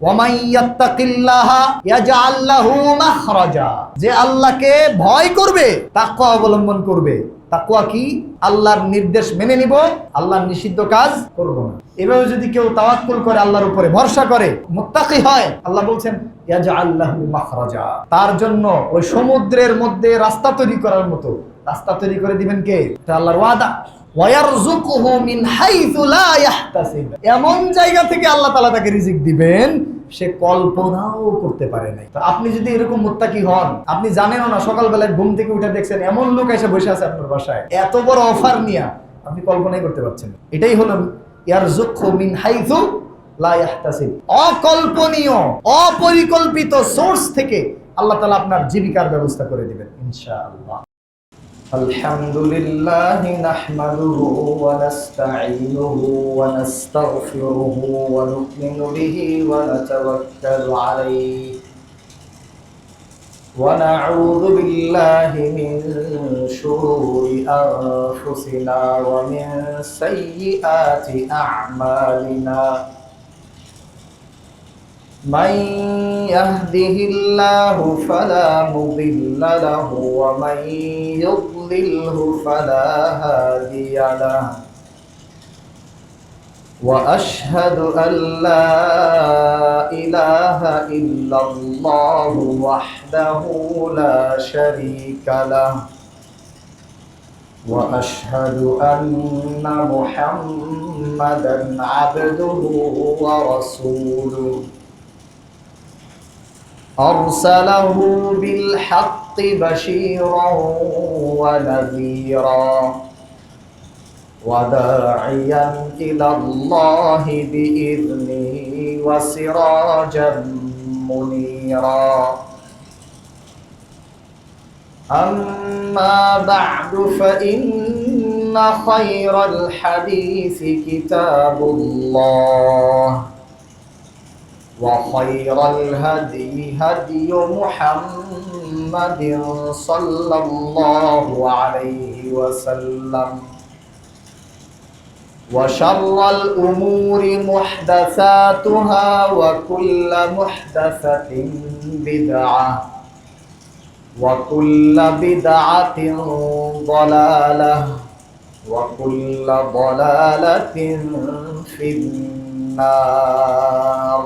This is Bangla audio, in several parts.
ওয়ামান ইয়াত্তাকিল্লাহা ইয়াজআল লাহু মাখরাজা, যে আল্লাহকে ভয় করবে, তাকওয়া অবলম্বন করবে। তাকওয়া কি? আল্লাহর নির্দেশ মেনে নিব, আল্লাহর নিষিদ্ধ কাজ করব না। এভাবে যদি কেউ তাওয়াক্কুল করে, আল্লাহর উপরে ভরসা করে, মুত্তাকি হয়, আল্লাহ বলছেন ইয়াজআল লাহু মাখরাজা, তার জন্য ওই সমুদ্রের মধ্যে রাস্তা তৈরি করার মতো রাস্তা তৈরি করে দিবেন কে? এটা আল্লাহর ওয়াদা। ওয়ায়ারযুকুহু মিন হাইসু লা ইয়াহতাসিব, এমন জায়গা থেকে আল্লাহ তাআলা তাকে রিজিক দিবেন সে কল্পনাও করতে পারে নাই। তো আপনি যদি এরকম মুত্তাকি হন, আপনি জানেনও না, সকালবেলায় ঘুম থেকে উঠে দেখছেন এমন লোক এসে বসে আছে আপনার বাসায় এত বড় অফার নিয়ে, আপনি কল্পনাই করতে পারছেন। এটাই হলো ইয়ারযুকুহু মিন হাইসু লা ইয়াহতাসিব, অকল্পনীয় অপরিকল্পিত সোর্স থেকে আল্লাহ তাআলা আপনার জীবিকার ব্যবস্থা করে দিবেন ইনশাআল্লাহ। আলহামদুলিল্লাহি নাহমাদুহু ওয়া নাস্তাঈনুহু ওয়া নাস্তাগফিরুহু ওয়া নু'মিনু বিহি ওয়া নাতাওয়াক্কালু আলাইহি ওয়া না'উযু বিল্লাহি মিন শুরুরি আনফুসিনা ওয়া মিন সাইয়্যিআতি আ'মালিনা। من يهده الله فلا مضل له ومن يضلله فلا هادي له وأشهد أن لا إله إلا الله وحده لا شريك له وأشهد أن محمدا عبده ورسوله أرسله بالحق بشيرا ونذيرا وداعيا إلى الله بإذنه وسراجا منيرا. أما بعد فإن خير الحديث كتاب الله وخير الهدي هدي محمد صلى الله عليه وسلم وشر الأمور محدثاتها وكل محدثة بدعة وكل بدعة ضلالة وكل ضلالة في النار.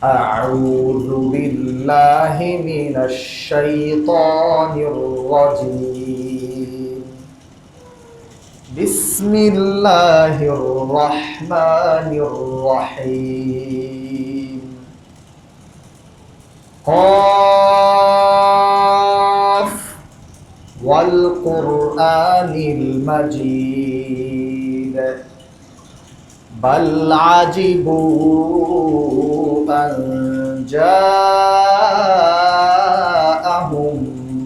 أعوذ بالله من الشيطان الرجيم. بسم الله الرحمن الرحيم. قاف والقرآن المجيد بل عجبوا أن جاءهم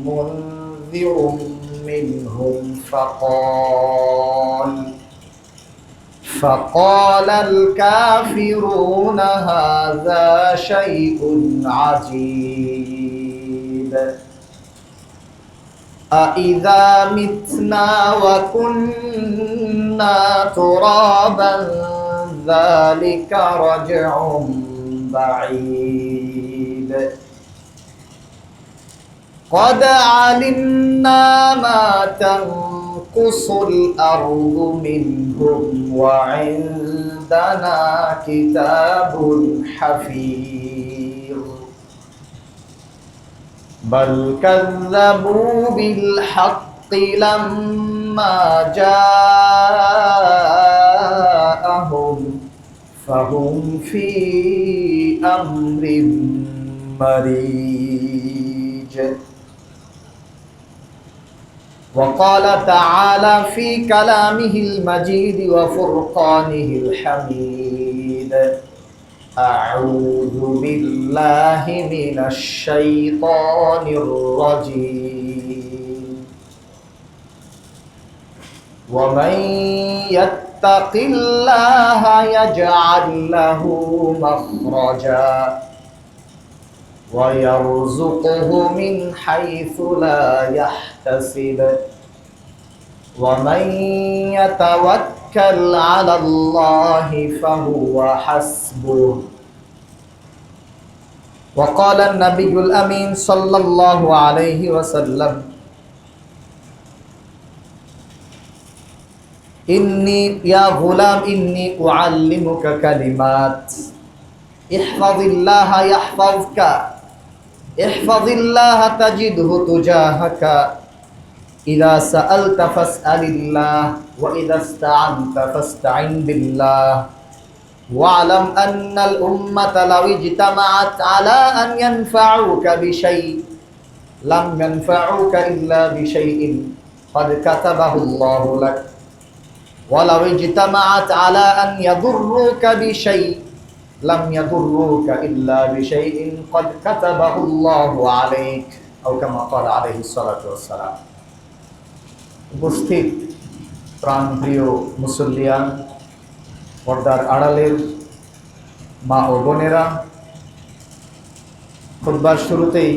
منذر منهم فقال الكافرون هذا شيء عجيب أإذا متنا وكنا ترابا ذلك رجع بعيد قد علمنا ما تنقص الأرض منهم وعندنا كتاب حفيظ بل كذبوا بالحق لما جاءهم فهم في أمر مريج. وقال تعالى في كلامه المجيد وفرقانه الحميد أعوذ بالله من الشيطان الرجيم. ومن يتق الله يجعل له مخرجا ويرزقه من حيث لا يحتسب ومن يتوكل يتوكل على الله فهو حسبه وقال النبي الأمين صلى الله عليه وسلم إني يا غلام إني أعلمك كلمات احفظ الله يحفظك احفظ الله تجده تجاهك إذا سألت فاسأل الله وإذا استعنت فاستعن بالله واعلم أن الأمة لو اجتمعت على أن ينفعوك بشيء لم ينفعوك إلا بشيء قد كتبه الله لك ولو اجتمعت على أن يضروك بشيء لم يضروك إلا بشيء قد كتبه الله عليك أو كما قال عليه الصلاة والسلام উপস্থিত প্রাণপ্রিয় মুসল্লিয়ান, পর্দার আড়ালের মা ও বোনেরা, খুতবার শুরুতেই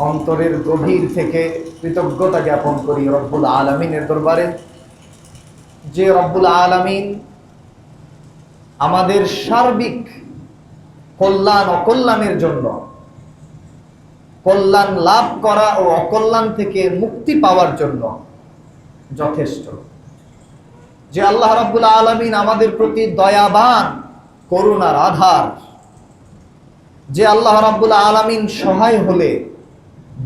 অন্তরের গভীর থেকে কৃতজ্ঞতা জ্ঞাপন করি রব্বুল আলামিনের দরবারে, যে রব্বুল আলামিন আমাদের সার্বিক কল্যাণ ও কল্যাণের জন্য, কল্যাণ লাভ করা ও অকল্যাণ থেকে মুক্তি পাওয়ার জন্য যথেষ্ট। যে আল্লাহ রাব্বুল আলামিন আমাদের প্রতি দয়াবান, করুণার আধার। যে আল্লাহ রাব্বুল আলামিন সহায় হলে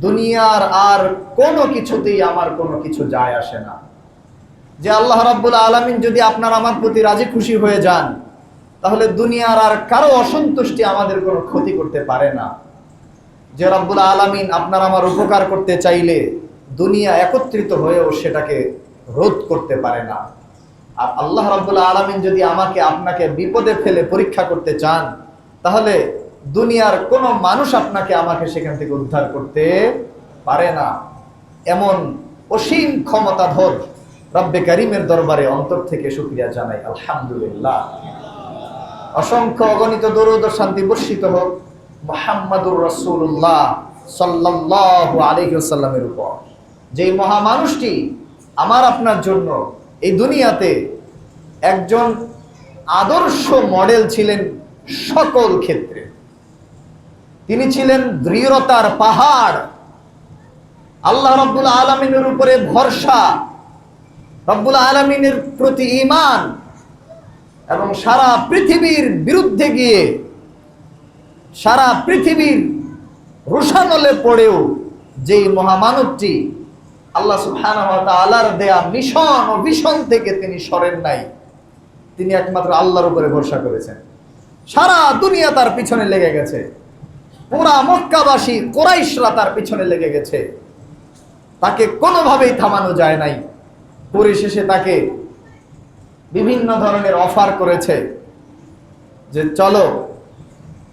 দুনিয়ার আর কোনো কিছুতেই আমার কোনো কিছু যায় আসে না। যে আল্লাহ রাব্বুল আলামিন যদি আপনার আমার প্রতি রাজি খুশি হয়ে যান, তাহলে দুনিয়ার আর কারো অসন্তুষ্টি আমাদের কোনো ক্ষতি করতে পারে না। যে রাব্বুল আলামিন আপনার আমার উপকার করতে চাইলে দুনিয়া একত্রিত হয়েও সেটাকে রোধ করতে পারে না। আর আল্লাহ রাব্বুল আলামিন যদি আমাকে আপনাকে বিপদে ফেলে পরীক্ষা করতে চান, তাহলে দুনিয়ার কোনো মানুষ আপনাকে আমাকে সেখান থেকে উদ্ধার করতে পারে না। এমন অসীম ক্ষমতাধর রব্বে কারীমের দরবারে অন্তর থেকে শুকরিয়া জানাই, আলহামদুলিল্লাহ। অসংখ্য অগণিত দরুদ ও শান্তি বর্ষিত হোক মুহাম্মাদুর রাসূলুল্লাহ সাল্লাল্লাহু আলাইহি ওয়াসাল্লামের উপর, যেই মহামানুষটি আমার আপনার জন্য এই দুনিয়াতে একজন আদর্শ মডেল ছিলেন সকল ক্ষেত্রে। তিনি ছিলেন দৃঢ়তার পাহাড়, আল্লাহ রাব্বুল আলামিনের উপরে ভরসা, রাব্বুল আলামিনের প্রতি ঈমান, এবং সারা পৃথিবীর বিরুদ্ধে গিয়ে, সারা পৃথিবীর রোষানলে পড়েও যেই মহামানবটি আল্লাহ সুবহানাহু ওয়া তাআলার দেয়া মিশন ও ভিশন থেকে তিনি সরেন নাই, তিনি একমাত্র আল্লাহর উপরে ভরসা করেছেন। সারা দুনিয়া তার পিছনে লেগে গেছে, পুরা মক্কাবাসী কুরাইশরা তার পিছনে লেগে গেছে, তাকে কোনোভাবেই থামানো যায় নাই। পরিশেষে তাকে বিভিন্ন ধরনের অফার করেছে যে চলো,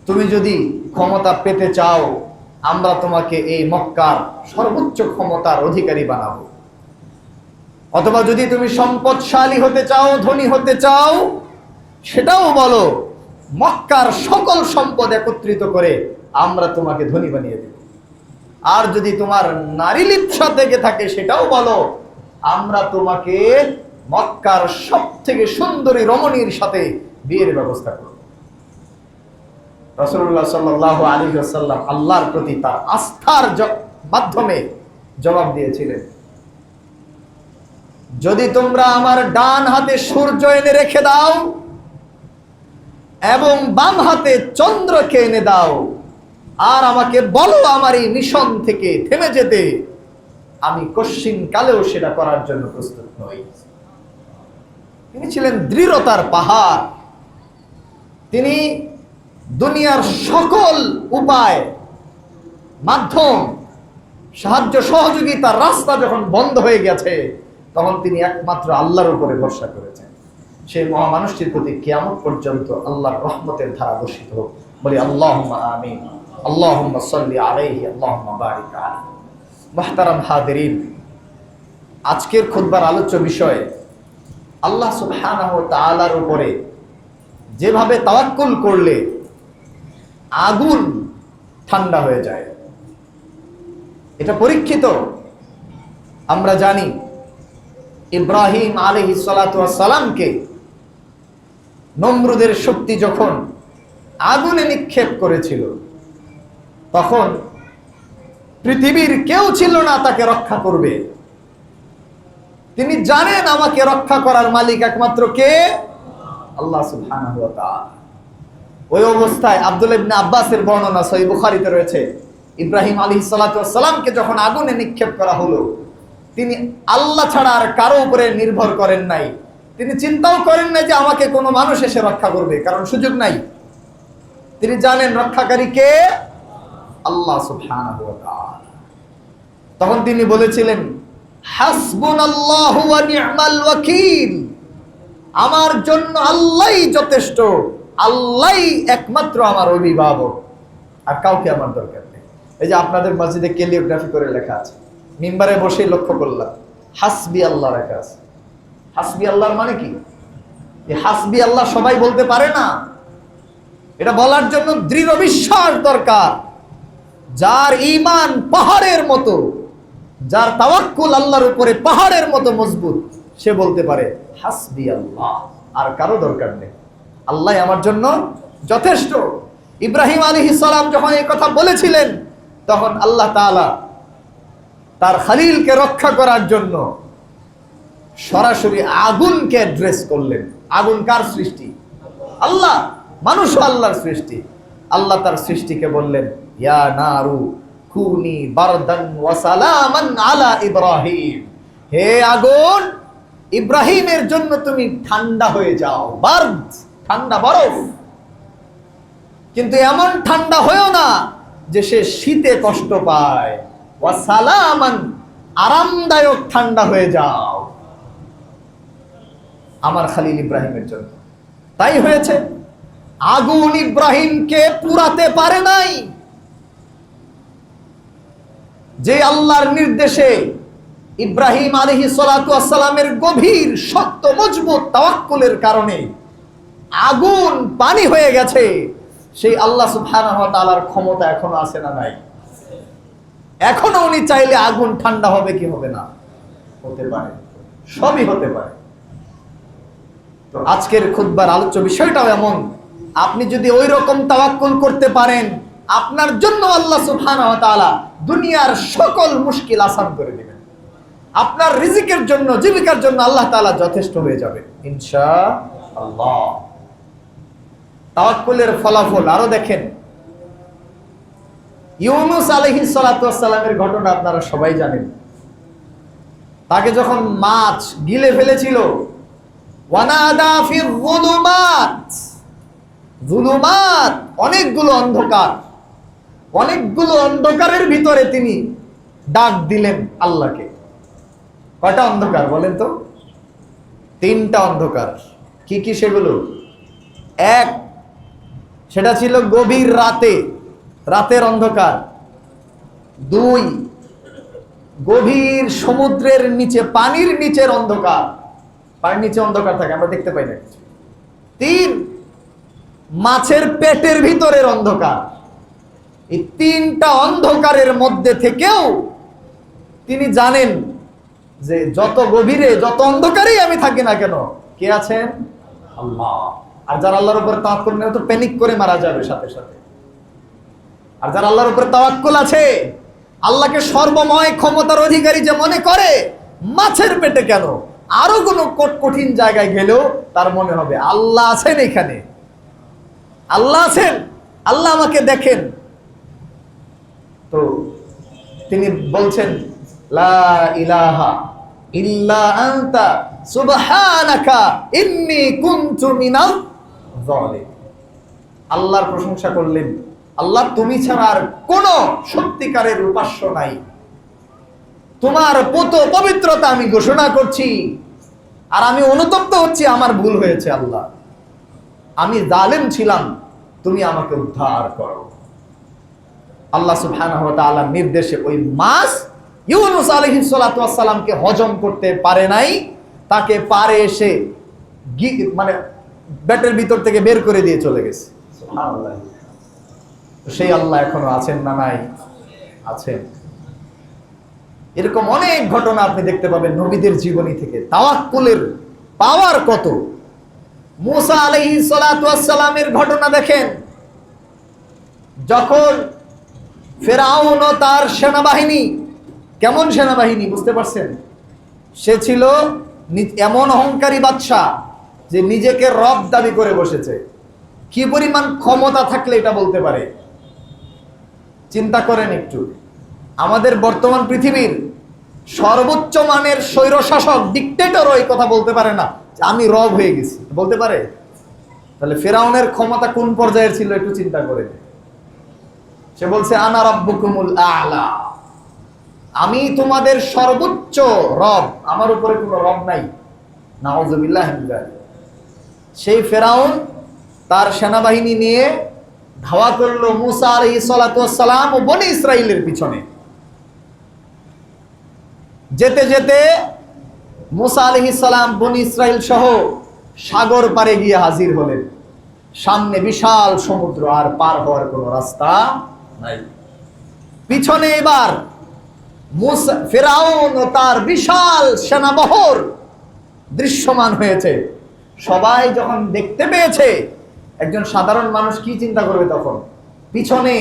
তুমি যদি ক্ষমতা পেতে চাও, আমরা তোমাকে এই মক্কার সর্বোচ্চ ক্ষমতার অধিকারী বানাবো, অথবা যদি তুমি সম্পদশালী হতে চাও, ধনী হতে চাও, সেটাও বলো, মক্কার সকল সম্পদ একত্রিত করে আমরা তোমাকে ধনী বানিয়ে দেব। আর যদি তোমার নারী লিপ্সা থেকে থাকে, সেটাও বলো, আমরা তোমাকে মক্কার সবথেকে সুন্দরী রমণীর সাথে বিয়ের ব্যবস্থা করব। রাসূলুল্লাহ সাল্লাল্লাহু আলাইহি ওয়াসাল্লাম আল্লাহর প্রতি তার আস্থার মাধ্যমে জবাব দিয়েছিলেন, যদি তোমরা আমার ডান হাতে সূর্য এনে রেখে দাও এবং বাম হাতে চন্দ্রকে এনে দাও, আর আমাকে বলো আমার এই মিশন থেকে থেমে যেতে, আমি কশ্চিন কালেও সেটা করার জন্য প্রস্তুত নই। তিনি ছিলেন দৃঢ়তার পাহাড়। তিনি দুনিয়ার সকল উপায়, মাধ্যম, সাহায্য সহযোগিতার রাস্তা যখন বন্ধ হয়ে গেছে, তখন তিনি একমাত্র আল্লাহর উপরে ভরসা করেছেন। সেই মহামানুষটির প্রতি কিয়ামত পর্যন্ত আল্লাহর রহমতের ধারা বর্ষিত হোক, বলি আল্লাহুম্মা আমিন, আল্লাহুম্মা সাল্লি আলাইহি, আল্লাহুম্মা বারিক আলাইহি। মুহতারাম হাদিরিন, আজকের খুতবার আলোচ্য বিষয় আল্লাহ সুবহানাহু ওয়া তাআলার উপরে যেভাবে তাওয়াক্কুল করলে আগুন ঠান্ডা হয়ে যায়, এটা পরীক্ষিত। আমরা জানি ইব্রাহিম আলাইহিস সালাতু ওয়াস সালামকে নমরুদের শক্তি যখন আগুনে নিক্ষেপ করেছিল, তখন পৃথিবীর কেউ ছিল না তাকে রক্ষা করবে। তিনি জানেন আমাকে রক্ষা করার মালিক একমাত্র কে? আল্লাহ সুবহানাহু ওয়া তাআলা। ওই অবস্থায় আব্দুল্লাহ ইবনে আব্বাসের বর্ণনা সহিহ বুখারীতে রয়েছে, ইব্রাহিম আলাইহিস সালাতু ওয়াস সালামকে যখন আগুনে নিক্ষেপ করা হলো, তিনি আল্লাহ ছাড়া আর কারো উপরে নির্ভর করেন নাই। তিনি চিন্তাও করেন নাই যে আমাকে কোনো মানুষ এসে রক্ষা করবে, কারণ সুযোগ নাই। তিনি জানেন রক্ষাকারী কে? আল্লাহ সুবহানাহু ওয়া তাআলা। তখন তিনি বলেছিলেন, হাসবুনাল্লাহু ওয়া নি'মাল ওয়াকিল, আমার জন্য আল্লাহই যথেষ্ট, আল্লাহই একমাত্র আমার অভিভাবক, আর কাউকে আমার দরকার নেই। এই যে আপনাদের মসজিদে ক্যালিগ্রাফি করে লেখা আছে, মিম্বারে বসেই লক্ষ্য করলাম, হাসবি আল্লাহ লেখা আছে। হাসবি আল্লাহর মানে কি? এই হাসবি আল্লাহ সবাই বলতে পারে না। এটা বলার জন্য দৃঢ় বিশ্বাস দরকার। যার ঈমান পাহাড়ের মতো, যার তাওয়াক্কুল আল্লাহর উপরে পাহাড়ের মতো মজবুত, সে বলতে পারে হাসবি আল্লাহ, আর কারো দরকার নেই, আল্লাহ আমার জন্য যথেষ্ট। ইব্রাহিম আলাইহিস সালাম যখন এই কথা বলেছিলেন, তখন আল্লাহ তাআলা তার খলিলকে রক্ষা করার জন্য সরাসরি আগুনকে অ্যাড্রেস করলেন। আগুন কার সৃষ্টি? আল্লাহ। মানুষও আল্লাহর সৃষ্টি। আল্লাহ তার সৃষ্টিকে বললেন, ইয়া নারু কুনি বারদান ওয়া সালামান আলা ইব্রাহিম, হে আগুন, ইব্রাহিমের জন্য তুমি ঠান্ডা হয়ে যাও। বারদ, ঠান্ডা, বরফ। কিন্তু এমন ঠান্ডা হয়েও না যে সে শীতে কষ্ট পায়। ওয়া সালামান, আরামদায়ক ঠান্ডা হয়ে যাও আমার খলিল ইব্রাহিমের জন্য। তাই হয়েছে, আগুন ইব্রাহিমকে পুরাতে পারে নাই। যে আল্লাহর নির্দেশে ইব্রাহিম আলাইহিস সালাতু ওয়াস সালামের গভীর শক্ত মজবুত তাওয়াক্কুলের কারণে আগুন পানি হয়ে গেছে, সেই আল্লাহ সুবহানাহু ওয়া তাআলার ক্ষমতা এখনো আছে না নাই? এখনো উনি চাইলে আগুন ঠান্ডা হবে কি হবে না? হতে পারে, সবই হতে পারে। তো আজকের খুতবার আলোচ্য বিষয়টাও এমন, আপনি যদি ওই রকম তাওয়াক্কুল করতে পারেন, আপনার জন্য আল্লাহ সুবহানাহু ওয়া তাআলা দুনিয়ার সকল মুশকিল আসান করে দিবেন। আপনার রিজিকের জন্য, জীবিকার জন্য আল্লাহ তাআলা যথেষ্ট হয়ে যাবে ইনশাআল্লাহ। তাওয়াক্কুলের ফলাফল আরো দেখেন। ইউনূস আলাইহিস সালাতু ওয়াস সালামের ঘটনা আপনারা সবাই জানেন। তাকে যখন মাছ গিলে ফেলেছিল, ওয়ানাদা ফির যুলুমাত, যুলুমাত অনেকগুলো অন্ধকার, অনেকগুলো অন্ধকারের ভিতরে তিনি ডাক দিলেন আল্লাহকে। কয়টা অন্ধকার বলেন তো? 3টা অন্ধকার। কি কি সেগুলো? এক, সেটা ছিল গভীর রাতে, রাতের অন্ধকার। 2, গভীর সমুদ্রের নিচে, পানির নিচের অন্ধকার, পানির নিচে অন্ধকার থাকে, আমরা দেখতে পাই না কিছু। 3, মাছের পেটের ভিতরের অন্ধকার। এই 3টা অন্ধকারের মধ্যে থেকেও তিনি জানেন যে যত গভীরে, যত অন্ধকারেই আমি থাকি না কেন, কে আছেন? আল্লাহ। আর যারা আল্লাহর উপর তাওয়াক্কুল নেই, তো প্যানিক করে মারা যাবে সাথে সাথে। আর যারা আল্লাহর উপর তাওয়াক্কুল আছে, আল্লাহকে সর্বময় ক্ষমতার অধিকারী যে মনে করে, মাছের পেটে কেন, আরো কোনো কঠিন জায়গায় গেলেও তার মনে হবে আল্লাহ আছেন এখানে, আল্লাহ আছেন, আল্লাহ আমাকে দেখেন। তো তিনি বলছেন, লা ইলাহা ইল্লা আনতা সুবহানাকা ইন্নী কুনতু মিনাল যালিমিন। আল্লাহর প্রশংসা করলেন, আল্লাহ তুমি ছাড়া আর কোন সত্যিকারের উপাস্য নাই, তোমার পবিত্রতা আমি ঘোষণা করছি, আর আমি অনুতপ্ত হচ্ছি, আমার ভুল হয়েছে আল্লাহ, আমি জালেম ছিলাম, তুমি আমাকে উদ্ধার করো। আল্লাহ সুবহানাহু ওয়া তাআলার নির্দেশে ওই মাছ ইউনূস আলাইহিস সালাতু ওয়াস সালামকে হজম করতে পারে নাই, তাকে পারে এসে মানে পেটের ভিতর থেকে বের করে দিয়ে চলে গেছে। সুবহানাল্লাহ। সেই আল্লাহ এখনো আছেন না নাই? আছেন। এরকম অনেক ঘটনা আপনি দেখতে পাবেন নবীদের জীবনী থেকে। তাওয়াক্কুলের পাওয়ার কত! মুসা আলাইহিস সালাতু ওয়াস সালামের ঘটনা দেখেন, যখন ফেরাউন ও তার সেনাবাহিনী, কেমন সেনাবাহিনী বুঝতে পারছেন? সে ছিল এমন অহংকারী বাদশা যে নিজেকে রব দাবি করে বসেছে। কি পরিমাণ ক্ষমতা থাকলে এটা বলতে পারে? চিন্তা করেন একটু। আমাদের বর্তমান পৃথিবীর সর্বোচ্চ মানের স্বৈরশাসক ডিক্টেটরও এই কথা বলতে পারে না যে আমি রব হয়ে গেছি, বলতে পারে? তাহলে ফেরাউনের ক্ষমতা কোন পর্যায়ের ছিল একটু চিন্তা করে। সে বলছে আনা রাব্বুকুমুল আ'লা, আমি তোমাদের সর্বোচ্চ রব, আমার উপরে কোনো রব নাই। নাউযুবিল্লাহি মিন যালিক। সেই ফেরাউন তার সেনাবাহিনী নিয়ে ধাওয়া করলো মুসা আলাইহিস সালাতু ওয়াস সালাম ও বনি ইসরাইলের পিছনে। যেতে যেতে মুসা আলাইহিস সালাম বনি ইসরাইল সহ সাগর পারে গিয়ে হাজির হলেন। সামনে বিশাল সমুদ্র, আর পার হওয়ার কোনো রাস্তা নাই। পিছনে এবার মুসা, ফেরাউন ও তার বিশাল সেনাবহর দৃশ্যমান হয়েছে। সবাই যখন দেখতে পেয়েছে, একজন সাধারণ মানুষ কি চিন্তা করবে তখন? পিছনে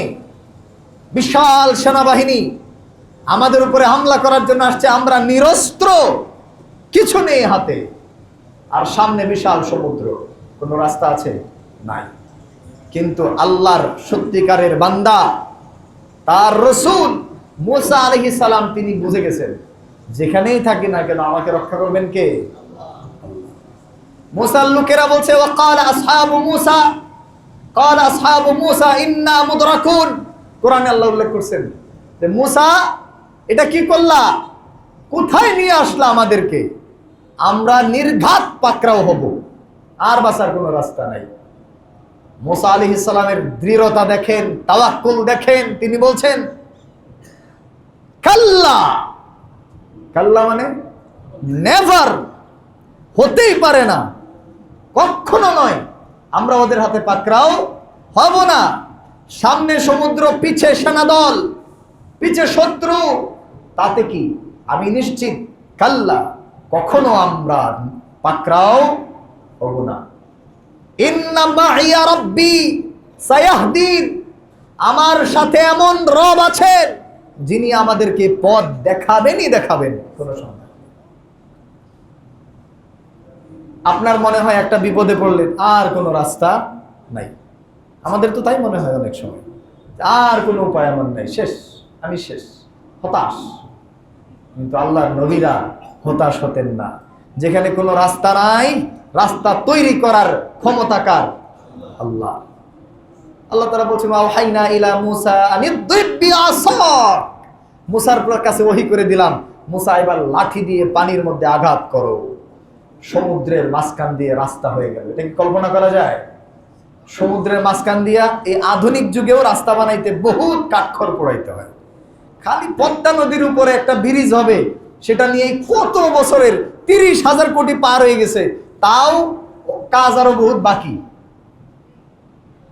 বিশাল সেনাবাহিনী আমাদের উপরে হামলা করার জন্য আসছে, আমরা নিরস্ত্র, কিছু নেই হাতে, আর সামনে বিশাল সমুদ্র, কোনো রাস্তা আছে? নাই। কিন্তু আল্লাহর সত্যিকারের বান্দা, তার রাসূল মুসা আলাইহিস সালাম, তিনি বুঝে গেছেন যেখানেই থাকি না কেন আমাকে রক্ষা করবেন কে? মুসার লোকেরা বলছে ওয়াকালা আসহাবু মুসা, ক্বালা আসহাবু মুসা ইন্না মুদরাকুন। কোরআনে আল্লাহ উল্লেখ করছেন যে মুসা, এটা কি করলা? কোথায় নিয়ে আসলা আমাদেরকে? আমরা নির্ঘাত পাকড়াও হব, আর বাঁচার কোনো রাস্তা নাই। মুসা আলাইহিস সালামের দৃঢ়তা দেখেন, তাওয়াক্কুল দেখেন। তিনি বলছেন কাল্লা, কাল্লা মানে নেভার, হতেই পারে না, কখনো নয়, আমরা ওদের হাতে পাকড়াও হব না। সামনে সমুদ্র, পিছে সেনাদল, পিছে শত্রু, তাতে কি? আমি নিশ্চিত কাল্লা, কখনো আমরা পাকড়াও হব না। ইন্না মাইয়া রাব্বি সায়াহদিন, আমার সাথে এমন রব আছেন যিনি আমাদেরকে পথ দেখাবেনই দেখাবেন, কোনো সন্দেহ। আপনার মনে হয় একটা বিপদে পড়লেন আর কোনো রাস্তা নাই, আমাদের তো তাই মনে হয় অনেক সময়, আর কোনো উপায় আমার নাই, শেষ, আমি শেষ, হতাশ। কিন্তু আল্লাহর নবীরা হতাশ হতেন না। যেখানে কোনো রাস্তা নাই, রাস্তা তৈরি করার ক্ষমতা কার? আল্লাহ। আল্লাহ তাআলা বলছেন ওয়াহাইনা ইলা মুসা আনিদ্রিব বিআসাক, মুসার কাছে ওহী করে দিলাম, মুসা এবার লাঠি দিয়ে পানির মধ্যে আঘাত করো। সমুদ্রের মাঝখান দিয়ে রাস্তা হয়ে গেল। এটা কি কল্পনা করা যায়? সমুদ্রের মাঝখান দিয়া এই আধুনিক যুগেও রাস্তা বানাইতে বহুত কাঠখড় পোড়াইতে হয়। খালি পদ্মা নদীর উপরে একটা ব্রিজ হবে, সেটা নিয়ে কত বছরের 30,000 কোটি পার হয়ে গেছে, তাও কাজ আরো বহুত বাকি।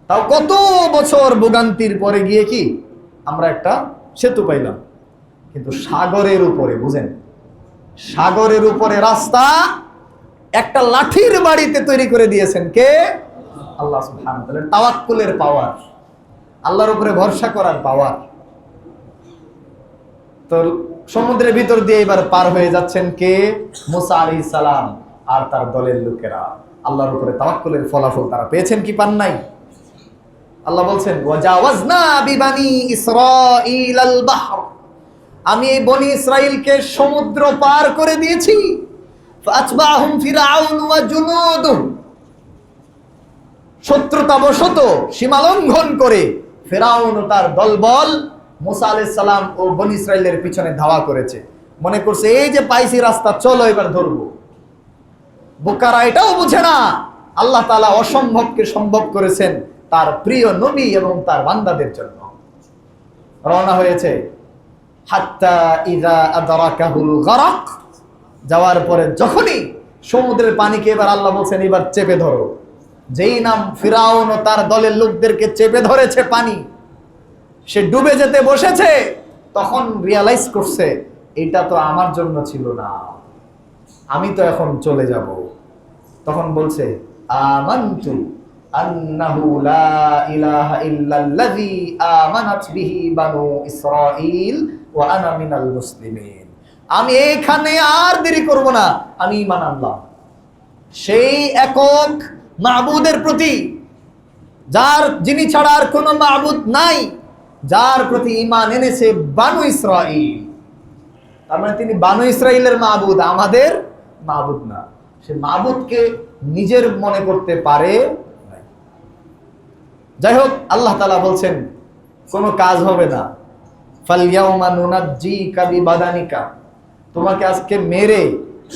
তাও কত বছর ভোগান্তির পরে গিয়ে কি আমরা একটা সেতু পাইলাম। কিন্তু সাগরের উপরে, বুঝেন, সাগরের উপরে রাস্তা একটা লাঠির বাড়িতে তৈরি করে দিয়েছেন কে? আল্লাহ সুবহানাহু ওয়া তাআলা। তাওয়াক্কুলের পাওয়ার, আল্লাহর উপরে ভরসা করার পাওয়ার। তো সমুদ্রের ভিতর দিয়ে এবার পার হয়ে যাচ্ছেন কে? মুসা আলাইহিস সালাম আর তার দলের লোকেরা। আল্লাহর উপরে তাওয়াক্কুলের ফলাফল তারা পেয়েছেন কি পান নাই? আল্লাহ বলছেন ওয়াজাওয়াজনা বিবানি ইসরাঈল আল বাহর, আমি এই বনি ইসরাইলকে সমুদ্র পার করে দিয়েছি। ফাতবাহুম ফিরআউন ওয়া জুনুদুহু, শত্রুতাবশত সীমালঙ্ঘন করে ফেরাউন ও তার দলবল মুসা আলাইহিস সালাম ও বনি ইসরাইলের পিছনে ধাওয়া করেছে। মনে করছে এই যে পাইছি রাস্তা, চলো এবার ধরবো। বোকারা এটাও বুঝে না আল্লাহ তাআলা অসম্ভবকে সম্ভব করেছেন তার প্রিয় নবী এবং তার বান্দাদের জন্য। রওনা হয়েছে। হাত্তা ইযা আদরাকাহুল গরক, যাওয়ার পরে যখনই সমুদ্রের পানিকে এবার আল্লাহ বলছেন এবার চেপে ধরো, যেই নাম ফিরাউন ও তার দলের লোকদেরকে চেপে ধরেছে পানি, সে ডুবে যেতে বসেছে, তখন রিয়ালাইজ করছে এটা তো আমার জন্য ছিল না, আমি তো এখন চলে যাব। তখন বলছে আমানতু আন্নাহু লা ইলাহা ইল্লাল্লাযী আমানাত বিহি বানু ইসরাঈল ওয়া আনা মিনাল মুসলিমিন। আমি এখানে আর দেরি করব না, আমি ঈমান আনলাম সেই একক মাবুদের প্রতি, যিনি ছাড়া আর কোনো মাবুদ নাই, যার প্রতি ঈমান এনেছে বানু ইসরাঈল। তার মানে তিনি বানু ইসরাঈলের মাবুদ, আমাদের মাবুদ না। সে মাবুদকে নিজের মনে করতে পারে। যাই হোক, আল্লাহ তাআলা বলছেন কোনো কাজ হবে না। ফালইয়াউমা নুনাজ্জিকা বিবাদানিকা, তোমাকে আজকে মেরে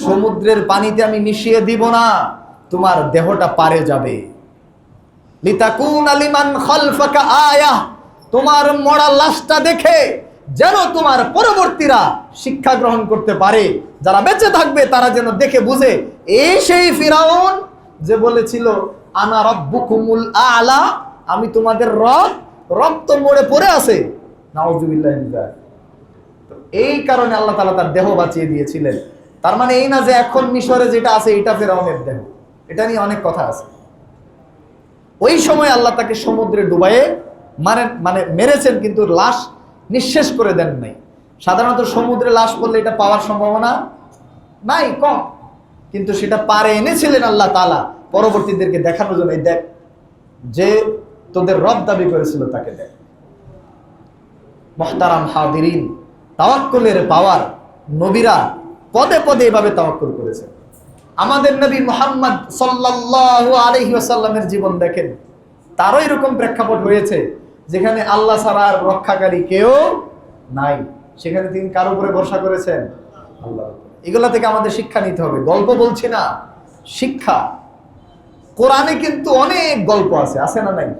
সমুদ্রের পানিতে আমি মিশিয়ে দিব না, তোমার দেহটা পারে যাবে। লিতাকুনা লিমান খালফাকা আয়াহ, তোমার মরা লাশটা দেখে যেন তোমার পরবর্তীরা শিক্ষা গ্রহণ করতে পারে, যারা বেঁচে থাকবে তারা যেন দেখে বুঝে এই সেই ফিরাউন যে বলেছিল আনা রাব্বুকুমুল আ'লা, আমি তোমাদের রব, রব তো মরে পড়ে আছে। নাউযুবিল্লাহি মিন যালিক। এই কারণে আল্লাহ তাআলা তার দেহ বাঁচিয়ে দিয়েছিলেন। তার মানে এই না যে এখন মিশরে যেটা আছে এটা ফিরাউনের দেহ, এটা নিয়ে অনেক কথা আছে। ওই সময় আল্লাহ তাকে সমুদ্রে ডুবাইয়ে মানে মেরেছেন, কিন্তু লাশ নিঃশেষ করে দেন নাই। সাধারণত সমুদ্রে লাশ পড়লে এটা পাওয়ার সম্ভাবনা নাই, কম, কিন্তু সেটা পারে এনেছিলেন আল্লাহ তাআলা পরবর্তীদেরকে দেখানোর জন্য। দেখ, যে তোদের রব দাবি করেছিল তাকে দেখ। মুহতারাম হাদিরিন, তাওয়াক্কুলের পাওয়ার, নবীরা পদে পদে এভাবে তাওয়াক্কুল করেছেন। আমাদের নবী মুহাম্মদ সাল্লাল্লাহু আলাইহি ওয়াসাল্লামের জীবন দেখেন, তারও এরকম প্রেক্ষাপট হয়েছে যেখানে আল্লাহ ছাড়া আর রক্ষাকারী কেউ নাই, সেখানে তিনি কার উপরে ভরসা করেছেন? আল্লাহর উপরে। এগুলা থেকে আমাদের শিক্ষা নিতে হবে। গল্প বলছি না, শিক্ষা। কোরআনে কিন্তু অনেক গল্প আছে, আছে না নাই?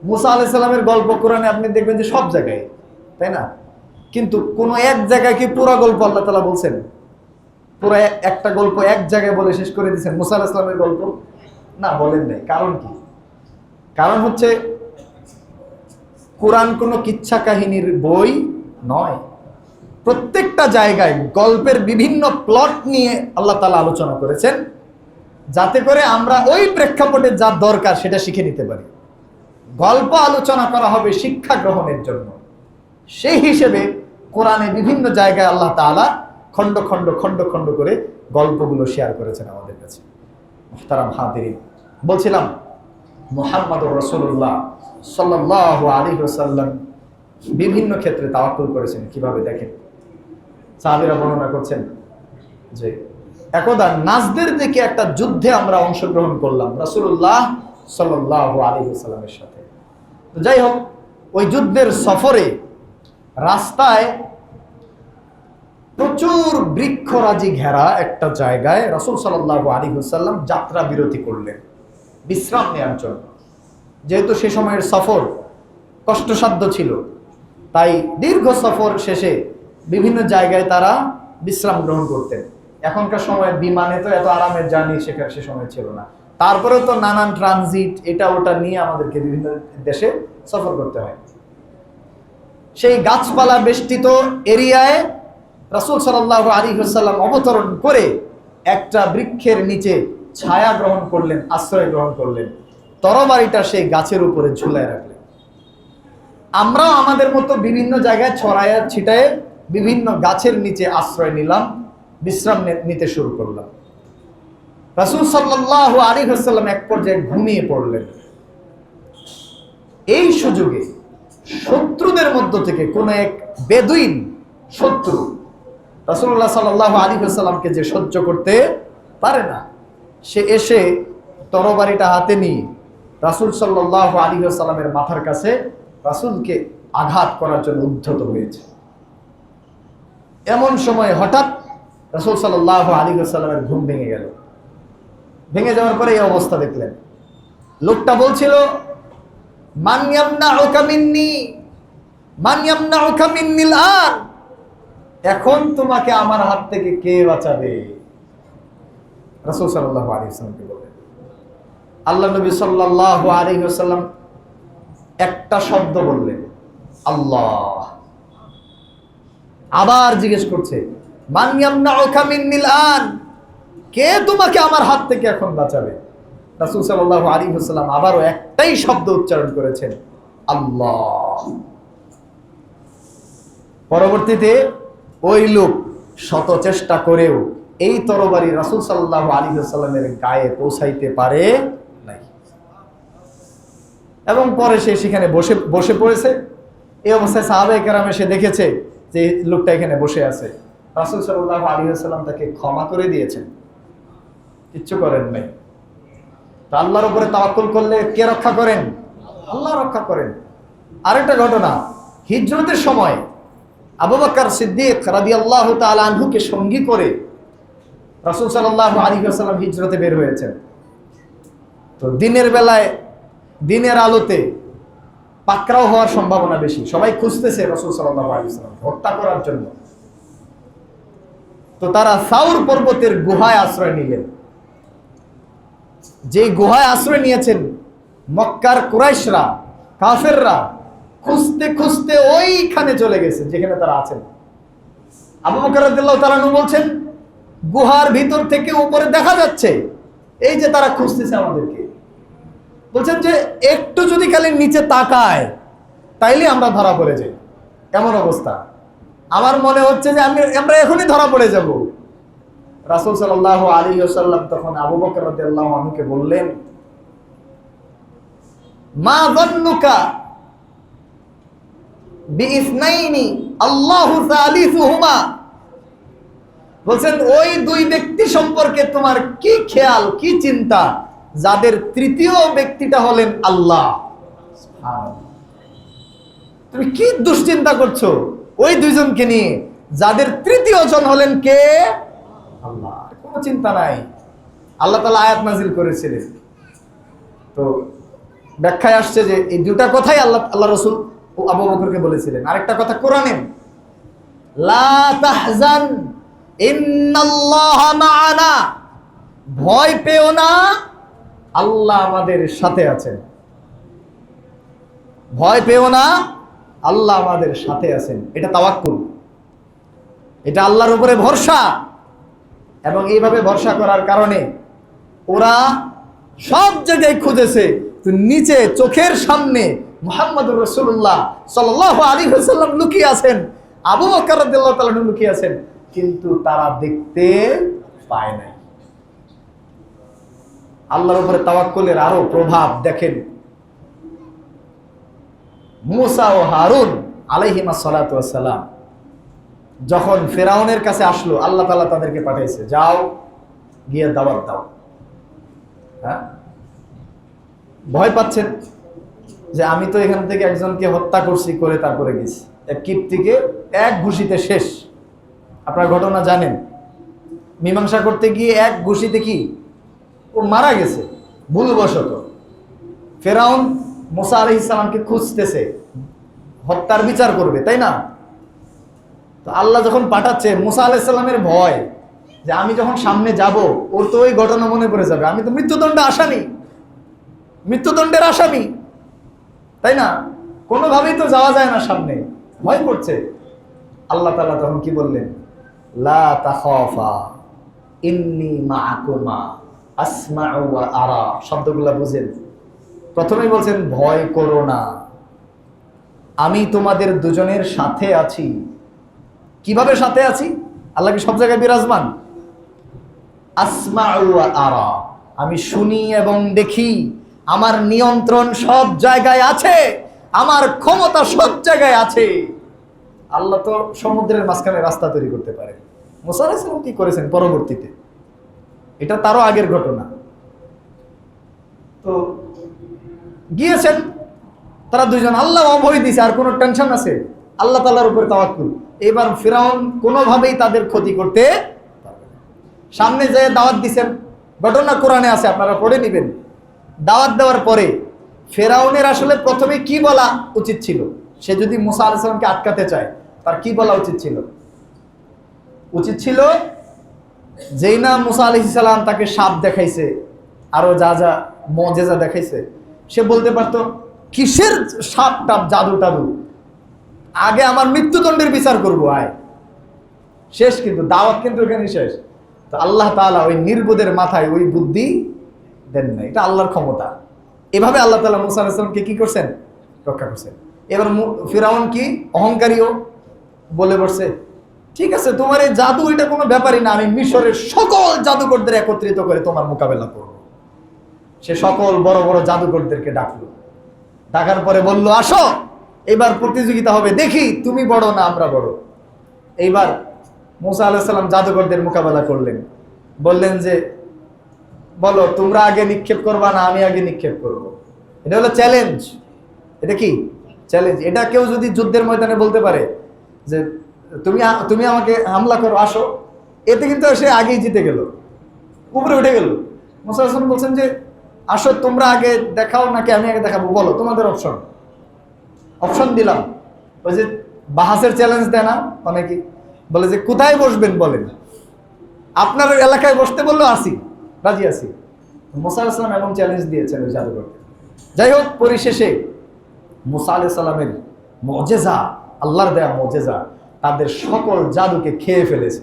মুসা আলাইহিস সালামের গল্প কোরআনে আপনি দেখবেন যে সব জায়গায়, তাই না? কিন্তু কোন এক জায়গায় কি পুরো গল্প আল্লাহ তাআলা বলছেন? পুরো একটা গল্প এক জায়গায় বলে শেষ করে দিয়েছেন মুসা আলাইহিস সালামের গল্প? না, বলেন নাই। কারণ কি? কারণ হচ্ছে কোরআন কোনো কিচ্ছা কাহিনীর বই নয়। প্রত্যেকটা জায়গায় গল্পের বিভিন্ন প্লট নিয়ে আল্লাহ তাআলা আলোচনা করেছেন, যাতে করে আমরা ওই প্রেক্ষাপটে যা দরকার সেটা শিখে নিতে পারি। গল্প আলোচনা করা হবে শিক্ষা গ্রহণের জন্য, সেই হিসেবে কোরআনে বিভিন্ন জায়গায় আল্লাহ তাআলা খণ্ড খণ্ড খণ্ড খণ্ড করে গল্পগুলো শেয়ার করেছেন আমাদের কাছে। মুহতারাম হাদিরিন, বলছিলাম মুহাম্মদুর রাসূলুল্লাহ সাল্লাল্লাহু আলাইহি ওয়াসাল্লাম বিভিন্ন ক্ষেত্রে তাওয়াক্কুল করেছেন। কিভাবে দেখেন, সাহাবীরা বর্ণনা করছেন যে একদা নাজদের দিকে একটা যুদ্ধে আমরা অংশগ্রহণ করলাম রাসূলুল্লাহ সাল্লাল্লাহু আলাইহি ওয়াসাল্লামের সাথে। তো যাই হোক, ওই যুদ্ধের সফরে রাস্তায় প্রচুর বৃক্ষরাজি ঘেরা একটা জায়গায় রাসূল সাল্লাল্লাহু আলাইহি ওয়াসাল্লাম যাত্রা বিরতি করলেন বিশ্রাম নেওয়ার জন্য। যেহেতু সে সময়ের সফর কষ্টসাধ্য ছিল, তাই দীর্ঘ সফর শেষে বিভিন্ন জায়গায় তারা বিশ্রাম গ্রহণ করতেন। এখনকার সময় বিমানে তো এত আরামের জার্নি সে সময় ছিল না, তারপরেও তো নানান ট্রানজিট এটা ওটা নিয়ে আমাদেরকে বিভিন্ন দেশে সফর করতে হয়। সেই গাছপালা বেষ্টিত এরিয়ায় রাসূল সাল্লাল্লাহু আলাইহি ওয়াসাল্লাম অবতরণ করে একটা বৃক্ষের নিচে ছায়া গ্রহণ করলেন, আশ্রয় গ্রহণ করলেন, তরবারিটা সেই গাছের উপরে ঝুলায় রাখলেন। আমরাও আমাদের মতো বিভিন্ন জায়গায় ছড়ায় ছিটায় বিভিন্ন গাছের নিচে আশ্রয় নিলাম, বিশ্রাম নিতে শুরু করলাম। রাসূল সাল্লাল্লাহু আলাইহি ওয়াসাল্লাম এক পর্যায়ে ঘুমিয়ে পড়লেন। এই সুযোগে শত্রুদের মধ্য থেকে কোন এক বেদুইন শত্রু রাসূলুল্লাহ সাল্লাল্লাহু আলাইহি ওয়াসাল্লামকে যে সহ্য করতে পারে না, সে এসে তরবারিটা হাতে নিয়ে রাসূল সাল্লাল্লাহু আলাইহি ওয়াসাল্লামের মাথার কাছে রাসূলকে আঘাত করার জন্য উদ্ধত হয়েছে। এমন সময় হঠাৎ রাসূল সাল্লাল্লাহু আলাইহি ওয়াসাল্লামের ঘুম ভেঙে গেল। ভেঙে যাওয়ার পরে এই অবস্থা দেখলেন। লোকটা বলছিল, মান ইয়ামনাউকা মিন্নি, মান ইয়ামনাউকা মিন্নিল আন, এখন তোমাকে আমার হাত থেকে কে বাঁচাবে? রাসূল সাল্লাল্লাহু আলাইহি ওয়াসাল্লামকে বললেন। আল্লাহ নবী সাল্লাল্লাহু আলাইহি ওয়াসাল্লাম একটা শব্দ বললেন, আল্লাহ। আবার জিজ্ঞেস করছে, মান ইয়ামনাউকা মিন্নিল আন, কে তোমাকে আমার হাত থেকে এখন বাঁচাবে? রাসূল সাল্লাল্লাহু আলাইহি ওয়াসাল্লাম আবারও একটাই শব্দ উচ্চারণ করেছেন, আল্লাহ। পরবর্তীতে ওই লোক শত চেষ্টা করেও এই তরবারি রাসূল সাল্লাল্লাহু আলাইহি ওয়াসাল্লামের গায়ে পৌঁছাইতে পারে নাই, এবং পরে সে সেখানে বসে পড়েছে। এই অবস্থায় সাহাবায়ে কেরাম এসে দেখেছে যে লোকটা এখানে বসে আছে। রাসূল সাল্লাল্লাহু আলাইহি ওয়াসাল্লাম তাকে ক্ষমা করে দিয়েছেন, কিচ্ছু করেন নাই। তো আল্লাহর উপরে তাওয়াক্কুল করলে কে রক্ষা করেন? আল্লাহ রক্ষা করেন। আরেকটা ঘটনা, হিজরতের সময় আবু বকর সিদ্দিক রাদিয়াল্লাহু তাআলা আনহুকে সঙ্গী করে রাসূল সাল্লাল্লাহু আলাইহি ওয়াসাল্লাম হিজরতে বের হয়েছেন। তো দিনের বেলায়, দিনের আলোতে পাকড়াও হওয়ার সম্ভাবনা বেশি, সবাই খুঁজতেছে রাসূল সাল্লাল্লাহু আলাইহি ওয়াসাল্লাম হত্যা করার জন্য। তো তারা সাউর পর্বতের গুহায় আশ্রয় নিলেন। যে গুহায় আশ্রয় নিয়েছেন, মক্কার কুরাইশরা, কাফেররা খুঁজতে খুঁজতে ওইখানে চলে গেছে যেখানে তারা আছেন। আবু বকর রাদিয়াল্লাহু তাআলা আনহু বলছেন, গুহার ভিতর থেকে উপরে দেখা যাচ্ছে এই যে তারা খুঁজতেছে আমাদেরকে। বলছেন যে একটু যদি খালি নিচে তাকায় তাইলে আমরা ধরা পড়ে যাই, এমন অবস্থা। আমার মনে হচ্ছে যে আমরা এখনই ধরা পড়ে যাব। রাসূল সাল্লাল্লাহু আলাইহি ওয়াসাল্লাম তখন আবু বকর রাদিয়াল্লাহু আনহুকে বললেন, মা যান্নুকা বিইসনাইনি আল্লাহু সালিসুহুমা, বলছেন ওই দুই ব্যক্তি সম্পর্কে তোমার কি খেয়াল, কি চিন্তা, যাদের তৃতীয় ব্যক্তিটা হলেন আল্লাহ। তুমি কি দুশ্চিন্তা করছো ওই দুইজনকে নিয়ে, যাদের তৃতীয় জন হলেন কে? আল্লাহ। কোনো চিন্তা নাই। আল্লাহ তাআলা আয়াত নাজিল করেছিলেন। তো ব্যাখ্যায় আসছে যে এই দুটা কথাই আল্লাহ রাসূল ও আবু বকরকে বলেছিলেন। আরেকটা কথা কোরআনে, লা তাহজান ইন্নাল্লাহা মা'ানা, ভয় পেও না, আল্লাহ আমাদের সাথে আছেন। ভয় পেও না, আল্লাহ আমাদের সাথে আছেন। এটা তাওয়াক্কুল, এটা আল্লাহর উপরে ভরসা। এবং এইভাবে ভরসা করার কারণে ওরা সব জায়গায় খুঁজেছে, তো নিচে চোখের সামনে মুহাম্মদুর রাসূলুল্লাহ সাল্লাল্লাহু আলাইহি ওয়াসাল্লাম লুকিয়ে আছেন, আবু বকর রাদিয়াল্লাহু তাআলা লুকিয়ে আছেন, কিন্তু তারা দেখতে পায় নাই। আল্লাহর উপরে তাওয়াক্কুলের আরো প্রভাব দেখেন। মুসা ও হারুন আলাইহিমা সালাতু ওয়াস সালাম যখন ফেরাউনের কাছে আসলো, আল্লাহ তাআলা তাদেরকে পাঠাইছে, যাও গিয়ে দাওয়াত দাও। হ্যাঁ, ভয় পাচ্ছেন যে আমি তো এখান থেকে একজনকে হত্যা করছি, করে তারপরে গেছি, এক কিপ্তিকে এক ঘুষিতে শেষ। আপনারা ঘটনা জানেন, মীমাংসা করতে গিয়ে এক ঘুষিতে কি ও মারা গেছে ভুলবশত। ফেরাউন মুসা আলাইহিস সালামকে খুঁজতেছে, হত্যার বিচার করবে, তাই না? তো আল্লাহ যখন পাঠাচ্ছে, মুসা আলাইহিস সালামের ভয় যে আমি যখন সামনে যাব ওর তো ওই ঘটনা মনে পড়ে যাবে, আমি তো মৃত্যুদণ্ডের আসামি, তাই না? কোনোভাবেই তো যাওয়া যায় না সামনে, ভয় করছে। আল্লাহ তাআলা তখন কি বললেন, লা তাখাফা ইন্নী মাআকুমা আসমাউ ওয়া আরা। শব্দগুলো বুঝেন। প্রথমেই বলছেন ভয় করো না, আমি তোমাদের দুজনের সাথে আছি। কিভাবে সাথে আছি? আল্লাহ কি সব জায়গায় বিরাজমান? আসমাউ ওয়া আরা, আমি শুনি এবং দেখি, আমার নিয়ন্ত্রণ সব জায়গায় আছে, আমার ক্ষমতা সব জায়গায় আছে। আল্লাহ তো সমুদ্রের মাঝখানে রাস্তা তৈরি করতে পারে। মুসা আলাইহিস সালাম কি করেছেন পরবর্তীতে, এটা তারও আগের ঘটনা। তো গিয়েছেন তারা দুইজন, আল্লাহ অভয় দিয়েছে, আর কোনো টেনশন আছে? আল্লাহ তাআলার উপরে তাওয়াক্কুল। এবার ফিরাউন কোনোভাবেই তাদের ক্ষতি করতে পারবে না। সামনে যেয়ে দাওয়াত দিয়েছেন, ঘটনা কোরআনে আছে, আপনারা পড়ে নেবেন। দাওয়াত দেওয়ার পরে ফেরাউনের আসলে প্রথমে কি বলা উচিত ছিল? সে যদি মুসা আলাইহিস সালামকে আটকাতে চায়, তার কি বলা উচিত ছিল? উচিত ছিল যেই না মুসা আলাইহিস সালাম তাকে সাপ দেখাইছে, আরো যা যা মুজিজা দেখাইছে, সে বলতে পারতো কিসের সাপ টাপ জাদু টাদু, আগে আমার মৃত্যুদণ্ডের বিচার করবো, আয় শেষ, কিন্তু দাওয়াত কিন্তু এখানে শেষ। তো আল্লাহ তাআলা ওই নির্বোধের মাথায় ওই বুদ্ধি দেন না, এটা আল্লাহর ক্ষমতা। এভাবে আল্লাহ তাআলা মুসা আলাইহিস সালামকে কি করছেন? রক্ষা করছেন। এবার ফিরাউন কি অহংকারীও বলে বসছে, ঠিক আছে তোমার এই জাদু এটা কোনো ব্যাপারই না, আমি মিশরের সকল জাদুকরদের একত্রিত করে তোমার মোকাবেলা করব। সে সকল বড় বড় জাদুকরদেরকে ডাকলো, ডাকার পরে বলল আসো এবার প্রতিযোগিতা হবে, দেখি তুমি বড় না আমরা বড়। এইবার মুসা আলাইহিস সালাম জাদুকরদের মোকাবেলা করলেন, বললেন যে বলো তোমরা আগে নিক্ষেপ করবা না আমি আগে নিক্ষেপ করব। এটা হলো চ্যালেঞ্জ। এটা কি চ্যালেঞ্জ? এটা কেউ যদি যুদ্ধের ময়দানে বলতে পারে যে তুমি আমাকে হামলা করো আসো, এতে কিন্তু সে আগেই জিতে গেল, উপরে উঠে গেল। মুসা আলাইহিস সালাম বলছেন যে আসো তোমরা আগে দেখাও নাকি আমি আগে দেখাবো, বলো তোমাদের অপশন দিলাম। ওই যে বাহাসের চ্যালেঞ্জ দেয় না অনেকে, বলে যে কোথায় বসবেন বলেন, আপনার এলাকায় বসতে বললো আসি, রাজি আছি। মুসা আলাইহিস সালাম এমন চ্যালেঞ্জ দিয়েছেন ওই জাদুকরকে। যাই হোক পরিশেষে মুসা আলাইহিস সালামের মুজিজা, আল্লাহর দেয়া মুজিজা তাদের সকল জাদুকে খেয়ে ফেলেছে।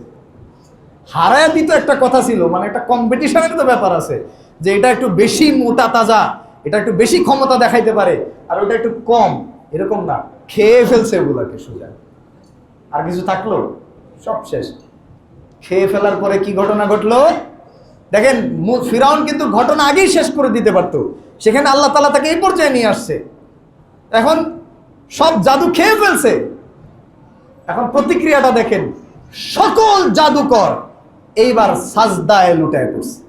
হারায় দিত একটা কথা ছিল, মানে একটা কম্পিটিশনের তো ব্যাপার আছে, যে এটা একটু বেশি মোটা তাজা, এটা একটু বেশি ক্ষমতা দেখাইতে পারে আর ওটা একটু কম, এরকম না, খেয়ে ফেলছে ওগুলাকে সোজা। আর কিছু থাকলো? সব শেষ। খেয়ে ফেলার পরে কি ঘটনা ঘটলো দেখেন। ফিরাউন কিন্তু ঘটনা আগেই শেষ করে দিতে পারতো, সেখানে আল্লাহ তাআলা তাকে এই পর্যায়ে নিয়ে আসছে। এখন সব জাদু খেয়ে ফেলছে, এখন প্রতিক্রিয়াটা দেখেন। সকল জাদুকর এইবার সাজদায় লুটায় পড়ছে,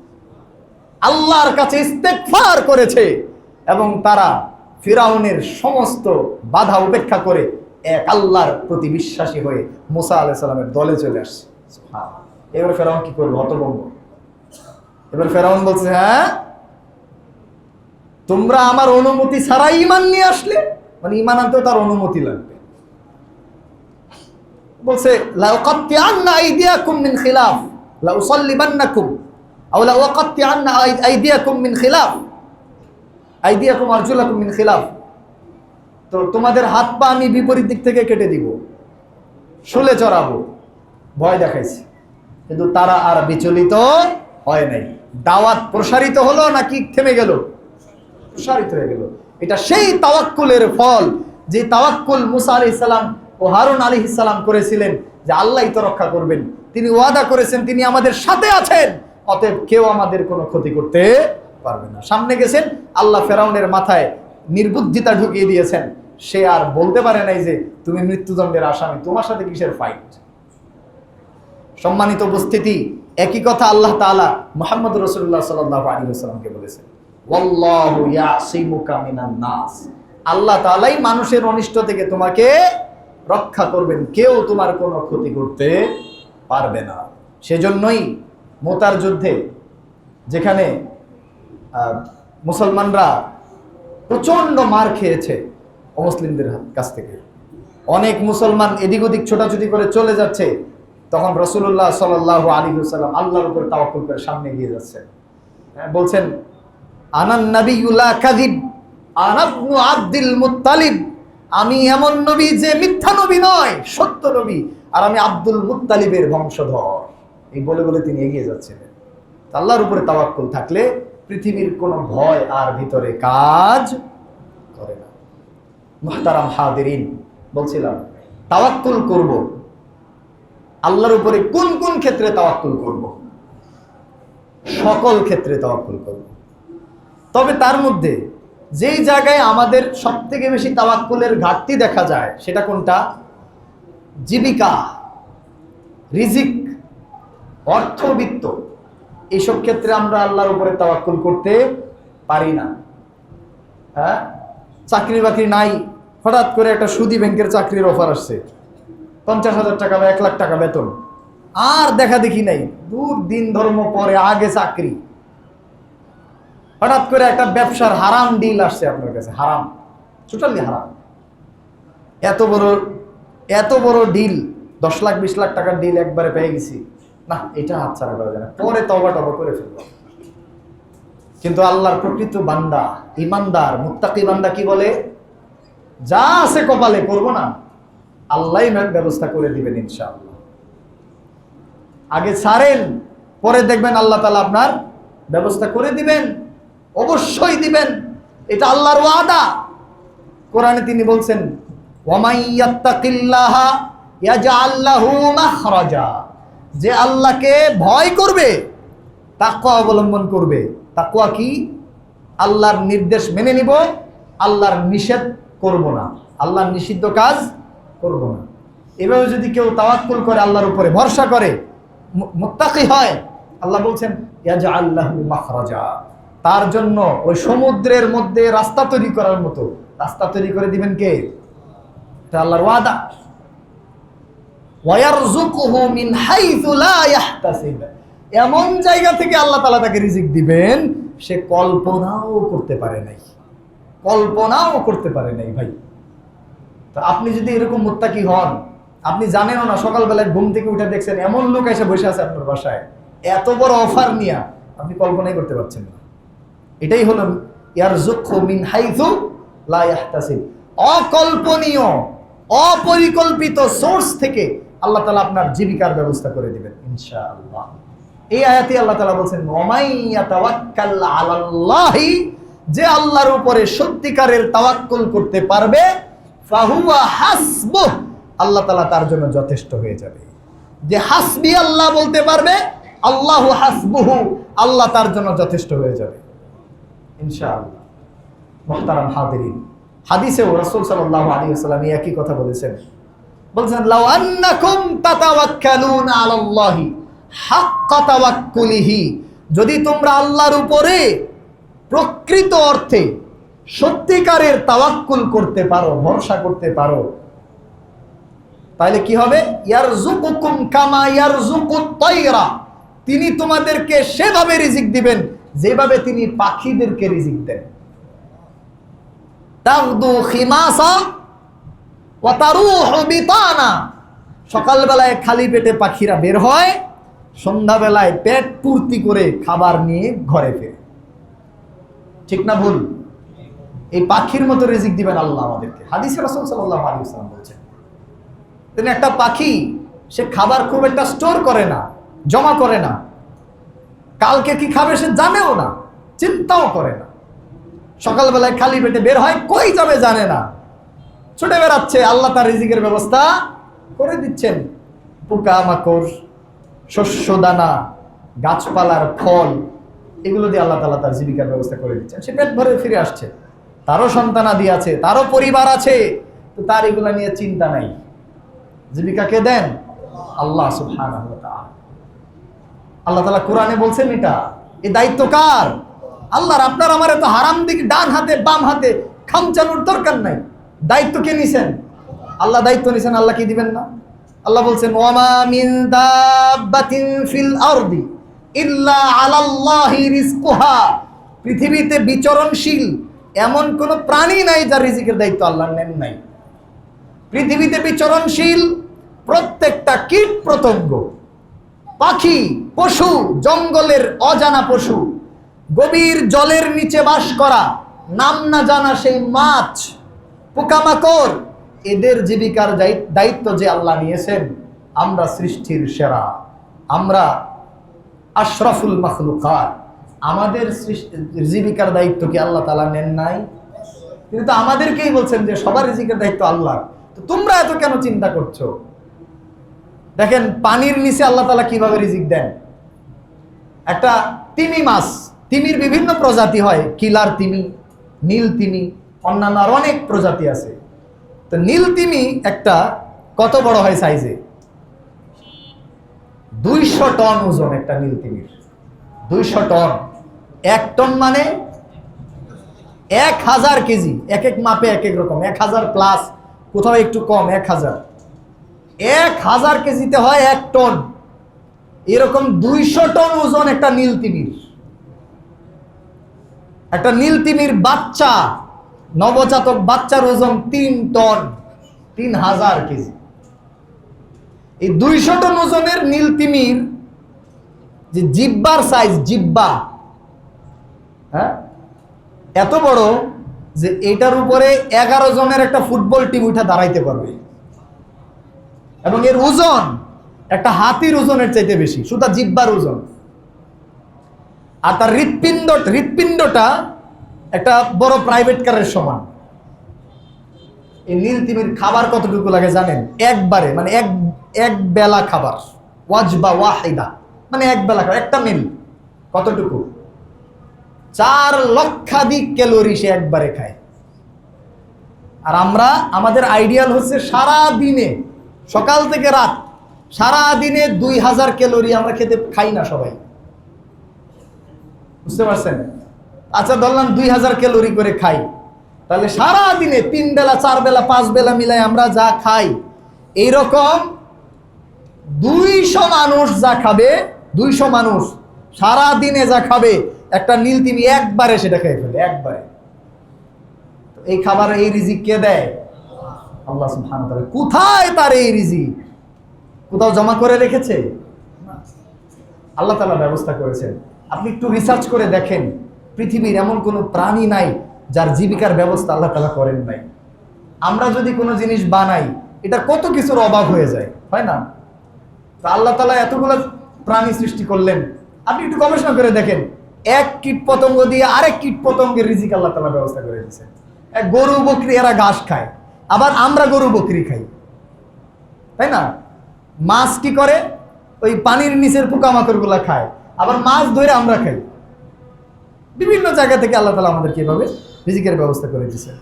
আল্লাহর কাছে ইস্তেগফার করেছে এবং তারা ফিরাউনের সমস্ত বাধা উপেক্ষা করে এক আল্লাহর প্রতি বিশ্বাসী হয়ে মুসা আলাইহিস সালামের দলে চলে আসছে। এবার ফেরাউন কি করবে? হতভম্ব। এবার ফেরাউন বলছে হ্যাঁ তোমরা আমার অনুমতি ছাড়াই ঈমান নিয়ে আসলে, মানে ঈমান আনতেও তার অনুমতি লাগবে। বলছে লাউকাত্তিআন্না আইদিয়াকুম মিন খিলাফ লাউসাল্লিবান্নাকুম আও লাউকাত্তিআন্না আইদিয়াকুম মিন খিলাফ আইদিয়াকুম আরজুলাকুম মিন খিলাফ, তো তোমাদের হাত পা আমি বিপরীত দিক থেকে কেটে দিব, শুলে চড়াবো, ভয় দেখাইছে। কিন্তু তারা আর বিচলিত হয় নাই। দাওয়াত প্রসারিত হলো নাকি থেমে গেল? প্রসারিত হয়ে গেল। এটা সেই তাওয়াক্কুলের ফল, যে তাওয়াক্কুল মুসা আলাইহিস সালাম ও হারুন আলাইহিস সালাম করেছিলেন যে আল্লাহই তো রক্ষা করবেন, তিনি ওয়াদা করেছেন তিনি আমাদের সাথে আছেন, অতএব কেউ আমাদের কোনো ক্ষতি করতে পারবে না। সামনে গেছেন, আল্লাহ ফেরাউনের মাথায় নির্বুদ্ধিতা ঢুকিয়ে দিয়েছেন, সে আর বলতে পারে নাই যে তুমি মৃত্যুদণ্ডের আসামি, তোমার সাথে কিসের ফাইট। সম্মানিত উপস্থিতি, একই কথা আল্লাহ তাআলা মুহাম্মদ রাসূলুল্লাহ সাল্লাল্লাহু আলাইহি ওয়াসাল্লামকে বলেছেন, ওয়াল্লাহু ইয়াসিমুকা মিনান নাস, আল্লাহ তাআলাই মানুষের অনিষ্ট থেকে তোমাকে রক্ষা করবেন, কেউ তোমার কোনো ক্ষতি করতে পারবে না। সেজন্যই মুতার যুদ্ধে যেখানে মুসলমানরা প্রচন্ড মার খেয়েছে অমুসলিমদের কাছ থেকে, অনেক মুসলমান এদিক ওদিক ছোটাছুটি করে চলে যাচ্ছে, তখন রাসূলুল্লাহ সাল্লাল্লাহু আলাইহি ওয়াসাল্লাম আল্লাহর উপর তাওয়াক্কুল করে সামনে এগিয়ে যাচ্ছেন, বলছেন আনান নাবিয়্যু লা কাযিব আনা ইবনু আব্দুল মুত্তালিব, আমি এমন নবী যে মিথ্যা নবী নয়, সত্য নবী, আর আমি আব্দুল মুত্তালিবের বংশধর। এই বলে বলে তিনি এগিয়ে যাচ্ছিলেন। আল্লাহর উপরে তাওয়াক্কুল থাকলে পৃথিবীর কোনো ভয় আর ভিতরে কাজ করে না। মুহতারাম হাদিরিন, বলছিলাম তাওয়াক্কুল করব, আল্লাহর উপরে কোন কোন ক্ষেত্রে তাওয়াক্কুল করব? সকল ক্ষেত্রে তাওয়াক্কুল করব। তবে তার মধ্যে যেই জায়গায় আমাদের সবথেকে বেশি তাওয়াক্কুলের ঘাটতি দেখা যায় সেটা কোনটা? জীবিকা, রিজিক, অর্থবিত্ত, এইসব ক্ষেত্রে আমরা আল্লাহর উপরে তাওয়াক্কুল করতে পারি না। হ্যাঁ, চাকরি বাকরি নাই, হঠাৎ করে একটা সুদী ব্যাংকের চাকরির অফার আসছে, 50,000 টাকা বা 1 লাখ টাকা বেতন, আর দেখা দেখি নাই, দূর দিন ধর্ম পরে আগে চাকরি। হঠাৎ করে একটা ব্যবসার হারাম ডিল আসছে আপনার কাছে, হারাম, টোটালি হারাম, এত বড় ডিল, 10 লাখ 20 লাখ টাকার ডিল একবারে পেয়ে গেছি, না এটা হাতছাড়া করা যায় না, পরে তওবা করে ফেলব। কিন্তু আল্লাহর প্রকৃত বান্দা, ইমানদার, মুত্তাকি বান্দা কি বলে? যা আছে কপালে করব না, আল্লাহই ব্যবস্থা করে দিবেন ইনশাআল্লাহ। আগে ছাড়েন, পরে দেখবেন আল্লাহ তাআলা আপনার ব্যবস্থা করে দিবেন, অবশ্যই দিবেন। এটা আল্লাহর ওয়াদা। কোরআনে তিনি বলছেন, ওয়ামাই ইয়াত্তাকিল্লাহা ইয়াজআল লাহু মাখরাজা, যে আল্লাহকে ভয় করবে, তাকওয়া অবলম্বন করবে। তাকওয়া কি? আল্লাহর নির্দেশ মেনে নিব, আল্লাহর নিষেধ করব না, আল্লাহর নিষিদ্ধ কাজ করব না। এভাবে যদি কেউ তাওয়াক্কুল করে, আল্লাহর উপরে ভরসা করে, মুত্তাকি হয়, আল্লাহ বলছেন ইয়াজআল লাহু মাখরাজা, তার জন্য ওই সমুদ্রের মধ্যে রাস্তা তৈরি করার মতো রাস্তা তৈরি করে দিবেন কে? এটা আল্লাহর ওয়াদা। ওয়ায়ারযুকুহু মিন হাইথু লা ইয়াহতাসিব, এমন জায়গা থেকে আল্লাহ তাআলা তাকে রিজিক দিবেন সে কল্পনাও করতে পারে নাই, কল্পনাও করতে পারে নাই ভাই। তো আপনি যদি এরকম মুত্তাকি হন, আপনি জানেনও না, সকালবেলায় ঘুম থেকে উঠে দেখছেন এমন লোক এসে বসে আছে আপনার বাসায়, এত বড় অফার নিয়ে আপনি কল্পনাই করতে পারছেন না। এটাই হলো ইয়ারযুকহু মিন হাইথু লা ইয়াহতাসিব, অকল্পনীয় অপরিকল্পিত সোর্স থেকে আল্লাহ তাআলা আপনার জীবিকার ব্যবস্থা করে দিবেন ইনশাআল্লাহ। এই আয়াতে আল্লাহ তাআলা বলেন, ওয়ামাই ইয়াতাওয়াক্কাল আলাল্লাহি, যে আল্লাহর উপরে সত্যিকারের তাওয়াক্কুল করতে পারবে, ফাহুয়া হাসবুহ, আল্লাহ তাআলা তার জন্য যথেষ্ট হয়ে যাবে। যে হাসবি আল্লাহ বলতে পারবে, আল্লাহু হাসবুহু, আল্লাহ তার জন্য যথেষ্ট হয়ে যাবে ইনশাআল্লাহ। মুহতারাম হাদিরিন, হাদিসে রাসূল সাল্লাল্লাহু আলাইহি ওয়াসাল্লাম একই কথা বলেছেন। বলছেন, লাউ আন্নাকুম তাতাওয়াক্কালুনা আলাল্লাহি হাক্কা তাওয়াক্কুলিহি, যদি তোমরা আল্লাহর উপরে প্রকৃত অর্থে সত্যিকারের তাওয়াক্কুল করতে পারো, ভরসা করতে পারো, তাহলে কি হবে? ইয়ারযুকুকুম কামা ইয়ারযুকুত তায়রা, তিনি তোমাদেরকে সেভাবে রিজিক দিবেন যেভাবে তিনি পাখিদেরকে রিজিক দেন। তাগদু খিমাসা ওয়া তারুহু বিতানা, সকালবেলায় খালি পেটে পাখিরা বের হয়, সন্ধ্যাবেলায় পেট পূর্তি করে খাবার নিয়ে ঘরে ফেরে। ঠিক না ভুল? এই পাখির মতো রিজিক দিবেন আল্লাহ আমাদেরকে। হাদিসে রাসূল সাল্লাল্লাহু আলাইহি ওয়াসাল্লাম বলেছেন, তিনি একটা পাখি, সে খাবার খুব একটা স্টোর করে না, জমা করে না, কালকে কি খাবে সে জানেও না, চিন্তাও করে না। সকালবেলায় খালি পেটে বের হয়, কই যাবে জানে না, ছুটে বেড়াচ্ছে, আল্লাহ তার রিজিকের ব্যবস্থা করে দিচ্ছেন। পোকা মাকড়, শস্য দানা, গাছপালার ফল, এগুলো দিয়ে আল্লাহ তাআলা তার জীবিকার ব্যবস্থা করে দিচ্ছেন। সে পেট ভরে ফিরে আসছে, তারও সন্তানাদি আছে, তারও পরিবার আছে, তো তার এগুলো নিয়ে চিন্তা নাই। জীবিকা কে দেন? আল্লাহ সুবহানাহু ওয়া তাআলা। আল্লাহ তাআলা কোরআনে বলছেন, এটা এই দায়িত্ব কার? আল্লাহর। আপনার আমার এত হারাম দিক ডান হাতে বাম হাতে খামচানোর দরকার নাই। দায়িত্ব কে নিছেন? আল্লাহ দায়িত্ব নিছেন, আল্লাহ কি দিবেন না? আল্লাহ বলছেন, ওয়ামা মিন দাব্বাতিন ফিল আরদি ইল্লা আলাল্লাহি রিজকুহা, পৃথিবীতে বিচরণশীল এমন কোন প্রাণী নাই যার রিজিকের দায়িত্ব আল্লাহ নেন নাই। পৃথিবীতে বিচরণশীল প্রত্যেকটা কীট পতঙ্গ, পাখি, পশু, জঙ্গলের অজানা পশু, গভীর জলের নিচে বাস করা নাম না জানা সেই মাছ, পোকামাকড়, এদের জীবিকার দায়িত্ব যে আল্লাহ নিয়েছেন, আমরা সৃষ্টির সেরা, আমরা আশরাফুল মাখলুকাত, আমাদের জীবিকার দায়িত্ব কি আল্লাহ তাআলা নেন নাই? তিনি তো আমাদেরকেই বলছেন যে সবার রিজিকের দায়িত্ব আল্লাহ। তো তোমরা এত কেন চিন্তা করছো? দেখেন পানির নিচে আল্লাহ তাআলা কিভাবে রিজিক দেন। একটা তিমি মাছ, তিমির বিভিন্ন প্রজাতি হয়, কিলার তিমি, নীল তিমি, অন্যান্য আর অনেক প্রজাতি আছে। তো নীল তিমি একটা কত বড় হয় সাইজে? 200 টন ওজন একটা নীল তিমির। 200 টন, 1 টন মানে 1000 কেজি। এক এক মাপে এক এক রকম, 1000 প্লাস, কোথাও একটু কম, 1000 কেজিতে হয় 1 টন। এরকম 200 টন ওজন একটা নীল তিমির। একটা নীল তিমির বাচ্চা, নবজাতক বাচ্চার ওজন 3 টন, 3000 কেজি। এই 200 টন ওজনের নীল তিমির যে জিব্বার সাইজ, জিব্বা হ্যাঁ এত বড় যে এটার উপরে 11 জনের একটা ফুটবল টিম উঠে দাঁড়াইতে পারবে। এবং এর ওজন একটা হাতির ওজনের চাইতে বেশি, শুধু তার জিহ্বার ওজন। আর তার হৃৎপিণ্ডটা একটা বড় প্রাইভেট কারের সমান। এই নীল তিমির খাবার কতটুকু লাগে জানেন? একবারে, মানে এক বেলা খাবার, ওয়াজবা ওয়াহিদা, মানে এক বেলা খাবার, একটা মিল কতটুকু? 4 লক্ষাধিক ক্যালোরি সে একবারে খায়। আর আমরা, আমাদের আইডিয়াল হচ্ছে সারা দিনে, সকাল থেকে রাত, সারা দিনে 2000 ক্যালোরি আমরা খাই না সবাই, বুঝতে পারছেন? আচ্ছা ধরলাম 2000 ক্যালোরি করে খাই, তাহলে সারা দিনে 3 বেলা 4 বেলা 5 বেলা মিলাই আমরা যা খাই, এইরকম 200 মানুষ যা খাবে, 200 মানুষ সারা দিনে যা খাবে, একটা নীল তিমি একবারে সেটা খেয়ে ফেলে, একবারে। এই খাবার, এই রিজিক কে দেয়? আল্লাহ সুবহানাহু ওয়া তাআলা। কোথায় তার এই রিজিক? কোথাও জমা করে রেখেছে? আল্লাহ তাআলা ব্যবস্থা করেছেন। আপনি একটু রিসার্চ করে দেখেন, পৃথিবীর এমন কোনো প্রাণী নাই যার জীবিকার ব্যবস্থা আল্লাহ তাআলা করেন নাই। আমরা যদি কোনো জিনিস বানাই, এটা কত কিছুর অভাব হয়ে যায়, হয় না? তো আল্লাহ তাআলা এতগুলো প্রাণী সৃষ্টি করলেন, আপনি একটু গবেষণা করে দেখেন, এক কীট পতঙ্গ দিয়ে আরেক কীট পতঙ্গের রিজিক আল্লাহ তাআলা ব্যবস্থা করে দিয়েছেন। গরু বকরি এরা ঘাস খায়, আবার আমরা গরু বকরি খাই, তাই না? মাছ কি করে? ওই পানির নিচের পোকামাকড় গুলা খায়, আবার মাছ ধরে আমরা খাই। বিভিন্ন জায়গা থেকে আল্লাহ তাআলা আমাদেরকে এভাবে রিজিকের ব্যবস্থা করে দিয়েছেন।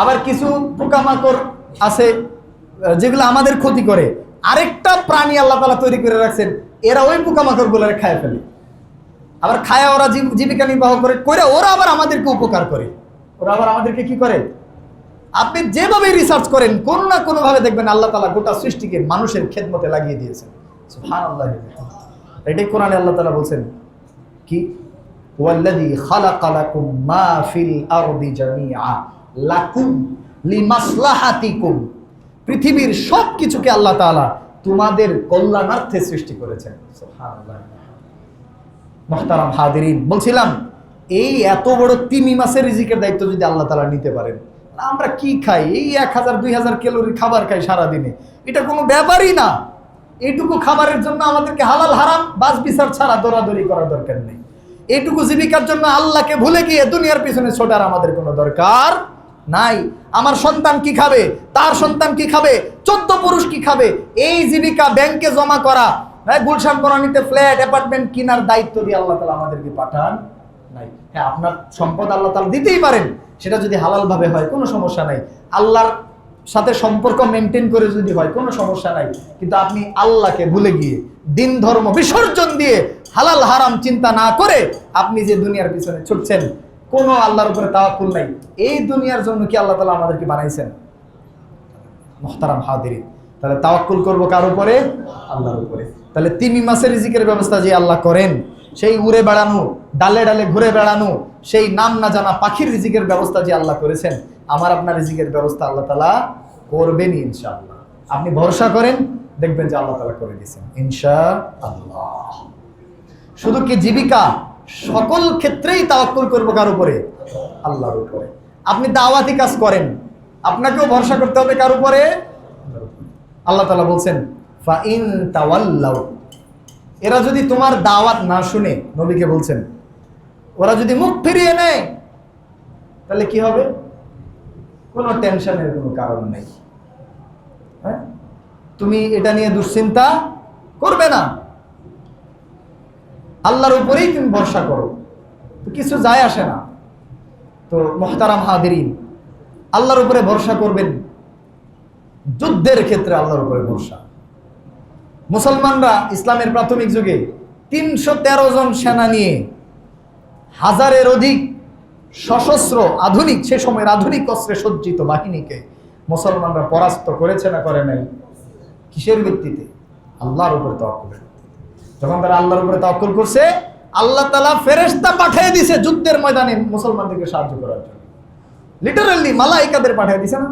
আবার কিছু পোকামাকড় আছে যেগুলো আমাদের ক্ষতি করে, আরেকটা প্রাণী আল্লাহ তাআলা তৈরি করে রাখছেন, এরা ওই পোকামাকড় গুলারে খায় ফেলে, আবার খায়া ওরা জীবিকা নির্বাহ করে, ওরা আবার আমাদেরকে উপকার করে, ওরা আবার আমাদেরকে কি করে? আপনি যেভাবে রিসার্চ করেন, কোনো না কোনো ভাবে দেখবেন আল্লাহ তাআলা গোটা সৃষ্টিকে মানুষের খেদমতে লাগিয়ে দিয়েছেন। সুবহানাল্লাহ। এটাই কোরআনে আল্লাহ তাআলা বলছেন কি? ওয়াল্লাযী খালাকা লাকুম মা ফিল আরদি জামিআ লাকুম লিমাসলাহাতিকুম। পৃথিবীর সব কিছুকে আল্লাহ তাআলা তোমাদের কল্যাণার্থে সৃষ্টি করেছেন। সুবহানাল্লাহ। মুহতারাম হাদিরিন, বলছিলাম এই এত বড় তিমি মাছের রিজিকের দায়িত্ব যদি আল্লাহ তাআলা নিতে পারেন, আমরা কি খাই? এই 1000-2000 ক্যালোরি খাবার খাই সারাদিনে, এটা কোনো ব্যাপারই না। এইটুকু খাবারের জন্য আমাদেরকে হালাল হারাম বাস বিচার ছাড়া দৌড়াদৌড়ি করার দরকার নেই। এইটুকু জীবিকার জন্য আল্লাহকে ভুলে গিয়ে দুনিয়ার পিছনে ছোটার আমাদের কোনো দরকার নাই। আমার সন্তান কি খাবে, তার সন্তান কি খাবে, 14 পুরুষ কি খাবে, এই জীবিকা ব্যাংকে জমা করা, গুলশান বনানীতে ফ্ল্যাট অ্যাপার্টমেন্ট কেনার দায়িত্ব দিয়ে আল্লাহ তাআলা আমাদেরকে পাঠান নাই। হ্যাঁ, আপনার সম্পদ আল্লাহ তাআলা দিতেই পারেন, সেটা যদি হালাল ভাবে হয় কোনো সমস্যা নাই, আল্লাহর সাথে সম্পর্ক মেনটেন করে যদি হয় কোনো সমস্যা নাই। কিন্তু আপনি আল্লাহকে ভুলে গিয়ে দিন ধর্ম বিসর্জন দিয়ে হালাল হারাম চিন্তা না করে আপনি যে দুনিয়ার পিছনে ছুটছেন, কোনো আল্লাহর উপরে তাওয়াক্কুল নাই। এই দুনিয়ার জন্য কি আল্লাহ তাআলা আমাদেরকে বানাইছেন? মুহতারাম হাদিরিন, তাহলে তাওয়াক্কুল করব কার উপরে? আল্লাহর উপরে। তাহলে তিমি মাছের রিজিকের ব্যবস্থা যে আল্লাহ করেন, সেই উড়ে বেড়ানো, ডালে ডালে ঘুরে বেড়ানো, সেই নাম না জানা পাখির রিজিকের ব্যবস্থা যে আল্লাহ করেছেন, আমার আপনার রিজিকের ব্যবস্থা আল্লাহ তাআলা করবেন ইনশাআল্লাহ। আপনি ভরসা করেন, দেখবেন যে আল্লাহ তাআলা করে দিয়েছেন ইনশাআল্লাহ। শুধু কি জীবিকা, সকল ক্ষেত্রেই তাওয়াক্কুল করব কার উপরে? আল্লাহর উপরে। আপনি দাওয়াতি কাজ করেন, আপনাকেও ভরসা করতে হবে কার উপরে? আল্লাহ তাআলা বলছেন ফা ইন তাওয়াল্লাউ, এরা যদি তোমার দাওয়াত না শুনে, নবীকে বলছেন, ওরা যদি মুখ ফিরিয়ে নেয়, তাহলে কি হবে? কোনো টেনশনের কোনো কারণ নেই। হ্যাঁ, তুমি এটা নিয়ে দুশ্চিন্তা করবে না, আল্লাহর উপরেই তুমি ভরসা করো, কিছু যায় আসে না। তো মুহতারাম হাদিরিন, আল্লাহর উপরে ভরসা করবেন। যুদ্ধের ক্ষেত্রে আল্লাহর উপরে ভরসা। মুসলমানরা ইসলামের প্রাথমিক যুগে 313 জন সেনা নিয়ে 1000-এর অধিক সশস্ত্র আধুনিক, সে সময়ের আধুনিক অস্ত্রে সজ্জিত বাহিনীকে মুসলমানরা পরাস্ত করেছে না করে নাই? কিসের ভিত্তিতে? আল্লাহর উপরে তাওয়াক্কুল। যখন তারা আল্লাহর উপরে তাওয়াক্কুল করছে, আল্লাহ তাআলা ফেরেশতা পাঠিয়ে দিয়েছে যুদ্ধের ময়দানে মুসলমানদেরকে সাহায্য করার জন্য। লিটারালি মালায়েকাদের পাঠিয়ে দিয়েছে না?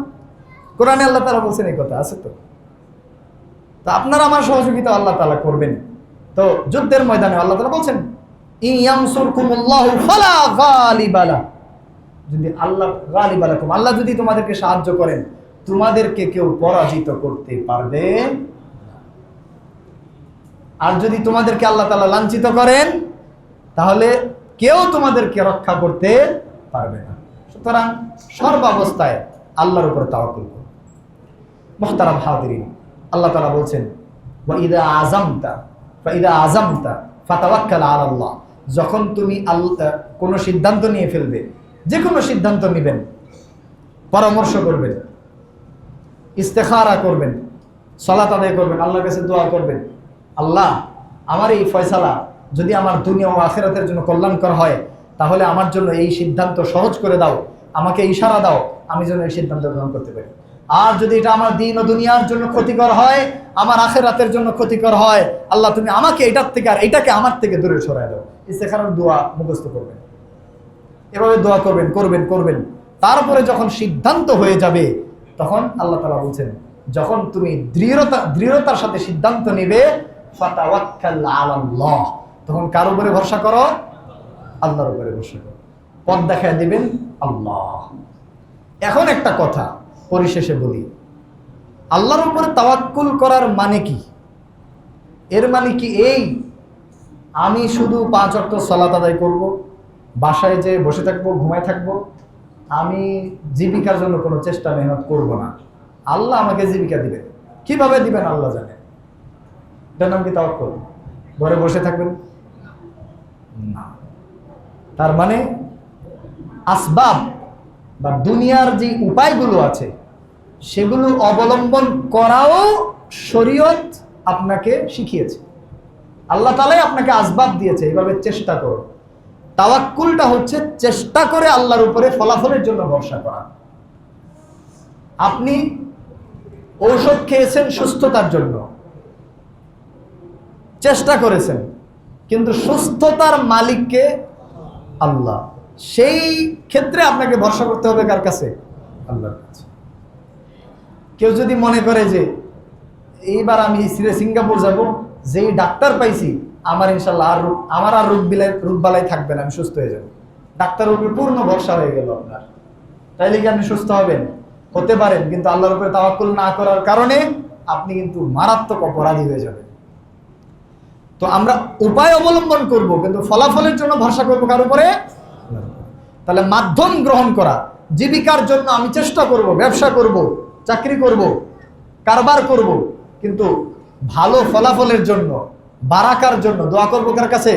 কোরআনে আল্লাহ তাআলা বলছেন এই কথা, আছে তো? তো আপনারা আমার সহযোগিতা আল্লাহ তাআলা করবেন। তো যুদ্ধের ময়দানে আল্লাহ তাআলা বলছেন ইন ইয়ানসুরকুমুল্লাহু ফালা গালিবা লা, যদি আল্লাহ গালিবা লাকুম, আল্লাহ যদি তোমাদেরকে সাহায্য করেন, তোমাদেরকে কেউ পরাজিত করতে পারবে। আর যদি তোমাদেরকে আল্লাহ তাআলা লাঞ্ছিত করেন তাহলে কেউ তোমাদেরকে রক্ষা করতে পারবে না। সুতরাং সর্বাবস্থায় আল্লাহর উপর তাওয়াক্কুল করো। মুহতারাম হাজিরিন, আল্লাহ তাআলা বলছেন ওয়াইদা আযামতা ফাতাওয়াক্কাল আলাল্লাহ। যখন তুমি কোনো সিদ্ধান্ত নিয়ে ফেলবে, যে কোনো সিদ্ধান্ত নেবেন, পরামর্শ করবেন, ইস্তেখারা করবেন, সালাত আদায় করবেন, আল্লাহর কাছে দোয়া করবেন, আল্লাহ আমার এই ফয়সালা যদি আমার দুনিয়া ও আখিরাতের জন্য কল্যাণকর হয় তাহলে আমার জন্য এই সিদ্ধান্ত সহজ করে দাও, আমাকে ইশারা দাও, আমি যেন এই সিদ্ধান্ত গ্রহণ করতে পারি। আর যদি এটা আমার দিন ও দুনিয়ার জন্য ক্ষতিকর হয়, আমার আখিরাতের জন্য ক্ষতিকর হয়, আল্লাহ তুমি আমাকে এটার থেকে আর এটাকে আমার থেকে দূরে সরায় দাও। ইস্তেখারার দোয়া মুখস্থ করবেন, এভাবে দোয়া করবেন করবেন করবেন। তারপরে যখন সিদ্ধান্ত হয়ে যাবে তখন আল্লাহ তাআলা বলছেন যখন তুমি দৃঢ়তার সাথে সিদ্ধান্ত নেবে ফাতাওয়াক্কাল আলাল্লাহ, তখন কার উপরে ভরসা করো? আল্লাহর উপরে ভরসা করো। পথ দেখায় দিবেন আল্লাহ। এখন একটা কথা পরিশেষে বলি, আল্লাহর উপরে তাওয়াক্কুল করার মানে কি? এর মানে কি এই আমি শুধু 5 ওয়াক্ত সালাত আদায় করব, বাসায় যে বসে থাকবো, ঘুমায় থাকবো, আমি জীবিকার জন্য কোনো চেষ্টা মেহনত করব না, আল্লাহ আমাকে জীবিকা দিবেন। কিভাবে দিবেন আল্লাহ জানে। এটার নাম কি তাওয়াক্কুল? ঘরে বসে থাকবেন না। তার মানে আসবাব বা দুনিয়ার যে উপায়গুলো আছে সেগুলো অবলম্বন করাও শরীয়ত আপনাকে শিখিয়েছে। আল্লাহ তাআলাই আপনাকে আসবাব দিয়েছে, এইভাবে চেষ্টা করো। তাওয়াক্কুলটা হচ্ছে চেষ্টা করে আল্লাহর উপরে ফলাফলের জন্য ভরসা করা। আপনি ঔষধ খেয়েছেন সুস্থতার জন্য, চেষ্টা করেছেন, কিন্তু সুস্থতার মালিককে আল্লাহ। সেই ক্ষেত্রে আপনাকে ভরসা করতে হবে কার কাছে? আল্লাহর কাছে। কেউ যদি মনে করে যে এইবার আমি সিঙ্গাপুর যাব, যেই ডাক্তার পাইছি আমার ইনশাল্লাহ আমার আর রোগ বালাই থাকবে না, আমি সুস্থ হয়ে যাব, ডাক্তারের উপরে পূর্ণ ভরসা হয়ে গেল আপনার, তাইলে কি আপনি সুস্থ হবেন? হতে পারেন, কিন্তু আল্লাহর উপরে তাওয়াক্কুল না করার কারণে আপনি কিন্তু মারাত্মক অপরাধী হয়ে যাবেন। তো আমরা উপায় অবলম্বন করব, কিন্তু ফলাফলের জন্য ভরসা করবো কার উপরে? তাহলে মাধ্যম গ্রহণ করা, জীবিকার জন্য আমি চেষ্টা করব, ব্যবসা করব, চাকরি করব, কারবার করব, কিন্তু ভালো ফলাফলের জন্য, বারাকার জন্য দোয়া করব কার কাছে?